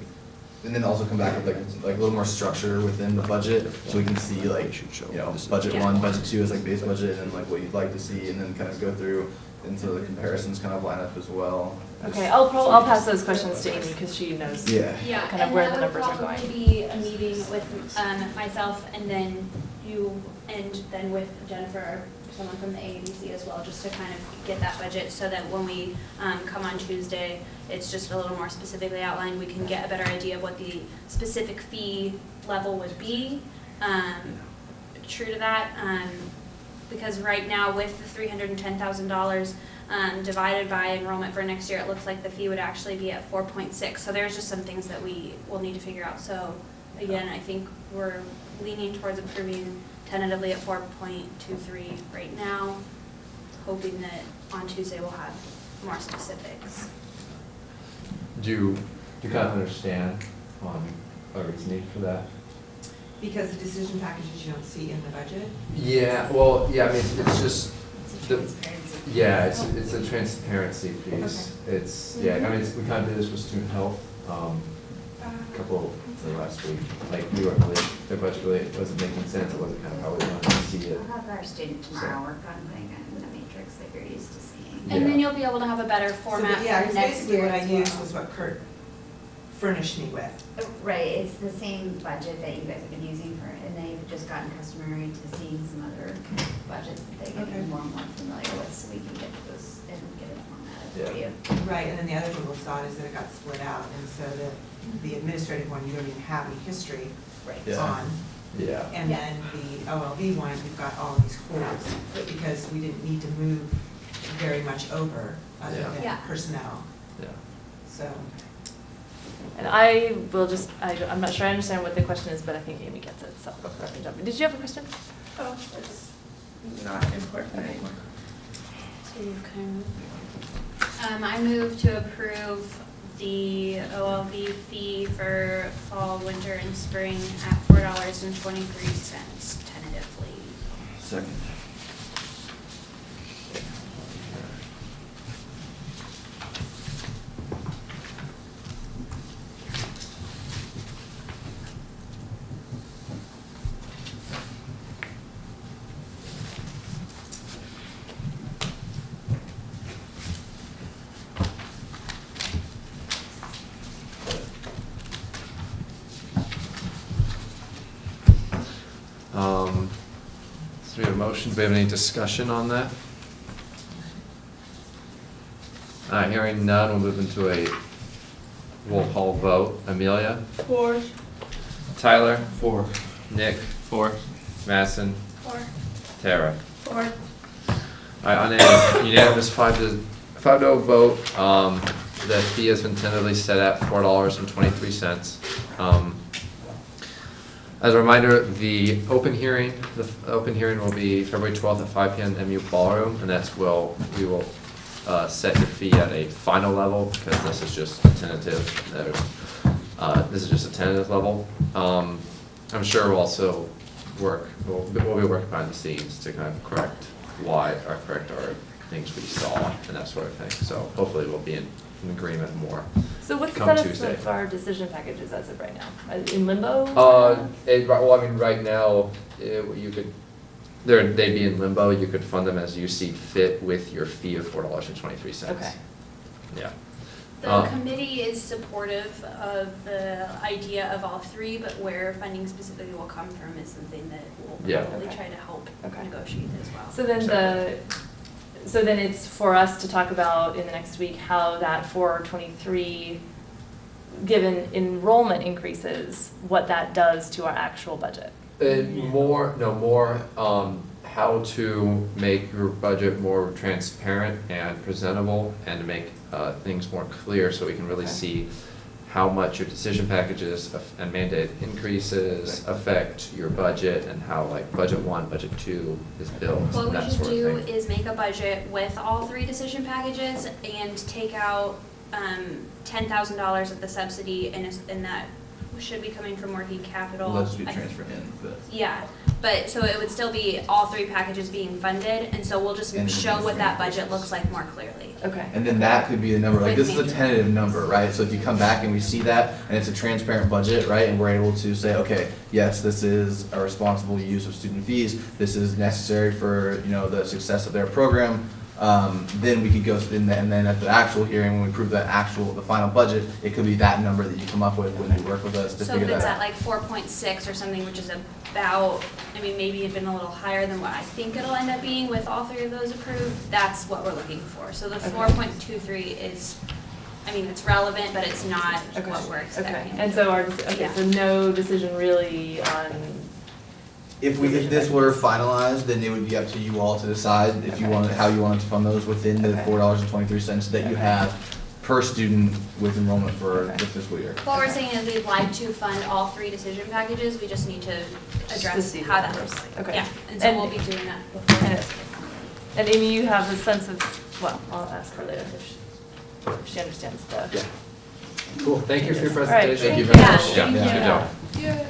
and then also come back with like a little more structure within the budget, so we can see like, you know, budget Yeah. 1, budget 2 is like base budget, and like what you'd like to see, and then kind of go through, and so the comparisons kind of line up as well. Okay, I'll pass those questions to Amy, because she knows. Yeah. Yeah, Kind of and where that the would numbers are probably going. be a meeting with myself and then you, and then with Jennifer, or someone from the AABC as well, just to kind of get that budget, so that when we come on Tuesday, it's just a little more specifically outlined. We can get a better idea of what the specific fee level would be. True to that, because right now with the $310,000 divided by enrollment for next year, it looks like the fee would actually be at 4.6. So there's just some things that we will need to figure out. So again, I think we're leaning towards approving tentatively at 4.23 right now, hoping that on Tuesday we'll have more specifics. Do you kind of understand our reasoning for that? Because the decision packages you don't see in the budget? Yeah, well, yeah, I mean, it's just, It's a the- transparency. yeah, it's a transparency piece. It's, yeah, I mean, we kind of did this with student health, a couple, last week. Like, we weren't really, their budget really wasn't making sense, it wasn't kind of how we wanted to see it. We'll have our student tomorrow work on putting in the matrix that you're used to seeing. Yeah. And then you'll be able to have a better format Yeah, for because next basically year what I as used well. was what Kurt furnished me with. Right, it's the same budget that you guys have been using for, and they've just gotten customary to seeing some other budgets that they get Okay. more and more familiar with, so we can get those and get it formatted for Yeah. you. Right, and then the other little thought is that it got split out, and so the administrative one, you don't even have any history Right. Yeah. on. Yeah. And then the OLV one, we've got all of these holds, because we didn't need to move very much over other Yeah. than Yeah. personnel, Yeah. so. And I will just, I'm not sure I understand what the question is, but I think Amy gets it, so. let me jump in. Did you have a question? Oh, it's not important anymore. So you can, I move to approve the OLV fee for fall, winter, and spring at $4.23 tentatively. Second. So we have a motion, do we have any discussion on that? Hearing none, we'll move into a roll call vote. Amelia? 4. Tyler? 4. Nick? 4. Madison? 4. Tara? 4. All right, on a unanimous 5-0 vote, the fee has been tentatively set at $4.23. As a reminder, the open hearing will be February 12th at 5 p.m. MU Ballroom, and we will set your fee at a final level, because this is just a tentative. This is just a tentative level. I'm sure we'll also we'll be working behind the scenes to kind of correct our things we saw and that sort of thing. So hopefully we'll be in agreement more. So what's the Come status Tuesday. of our decision packages as of right now? In limbo? Well, I mean, right now, you could, they'd be in limbo. You could fund them as you see fit with your fee of $4.23. Okay. Yeah. The committee is supportive of the idea of all three, but where funding specifically will come from is something that we'll Yeah. probably Okay. try to help Okay. negotiate as well. So then it's for us to talk about in the next week how that 423, given enrollment increases, what that does to our actual budget. More, how to make your budget more transparent and presentable, and to make things more clear so we can really Okay. see how much your decision packages and mandate increases affect your budget, and how like budget 1, budget 2 is built, What we that should sort of do thing. is make a budget with all three decision packages and take out $10,000 of the subsidy, and that should be coming from working capital. Well, that should be I- transferred in, but. Yeah, but, so it would still be all three packages being funded, and so we'll just And show what that budget reimbursements. looks like more clearly. Okay. And then that could be the number, like, With this is a me. tentative number, right? So if you come back and we see that, and it's a transparent budget, right, and we're able to say, okay, yes, this is a responsible use of student fees, this is necessary for, you know, the success of their program, then we could go, and then at the actual hearing, when we prove the final budget, it could be that number that you come up with when you work with us to So figure if it's that at out. like 4.6 or something, which is about, I mean, maybe even a little higher than what I think it'll end up being with all three of those approved, that's what we're looking for. So the Okay. 4.23 is, I mean, it's relevant, but it's not Okay. what we're Okay, expecting. and so okay, so no decision really on, If this were finalized, then it would be up to you all to decide if you Okay. wanted, how you wanted to fund those within the Okay. $4.23 that you Okay. have per student with enrollment for Okay. the fiscal year. What we're saying is we'd like to fund all three decision packages, we just need to address see how the that numbers. looks. Okay. Yeah, and so And- we'll be doing that before. and Amy, you have a sense of, well, I'll ask her later if she understands the. Yeah. Cool. Thank you for your All right, presentation. Thank you very much. Yeah, Thank good you. job. Yeah.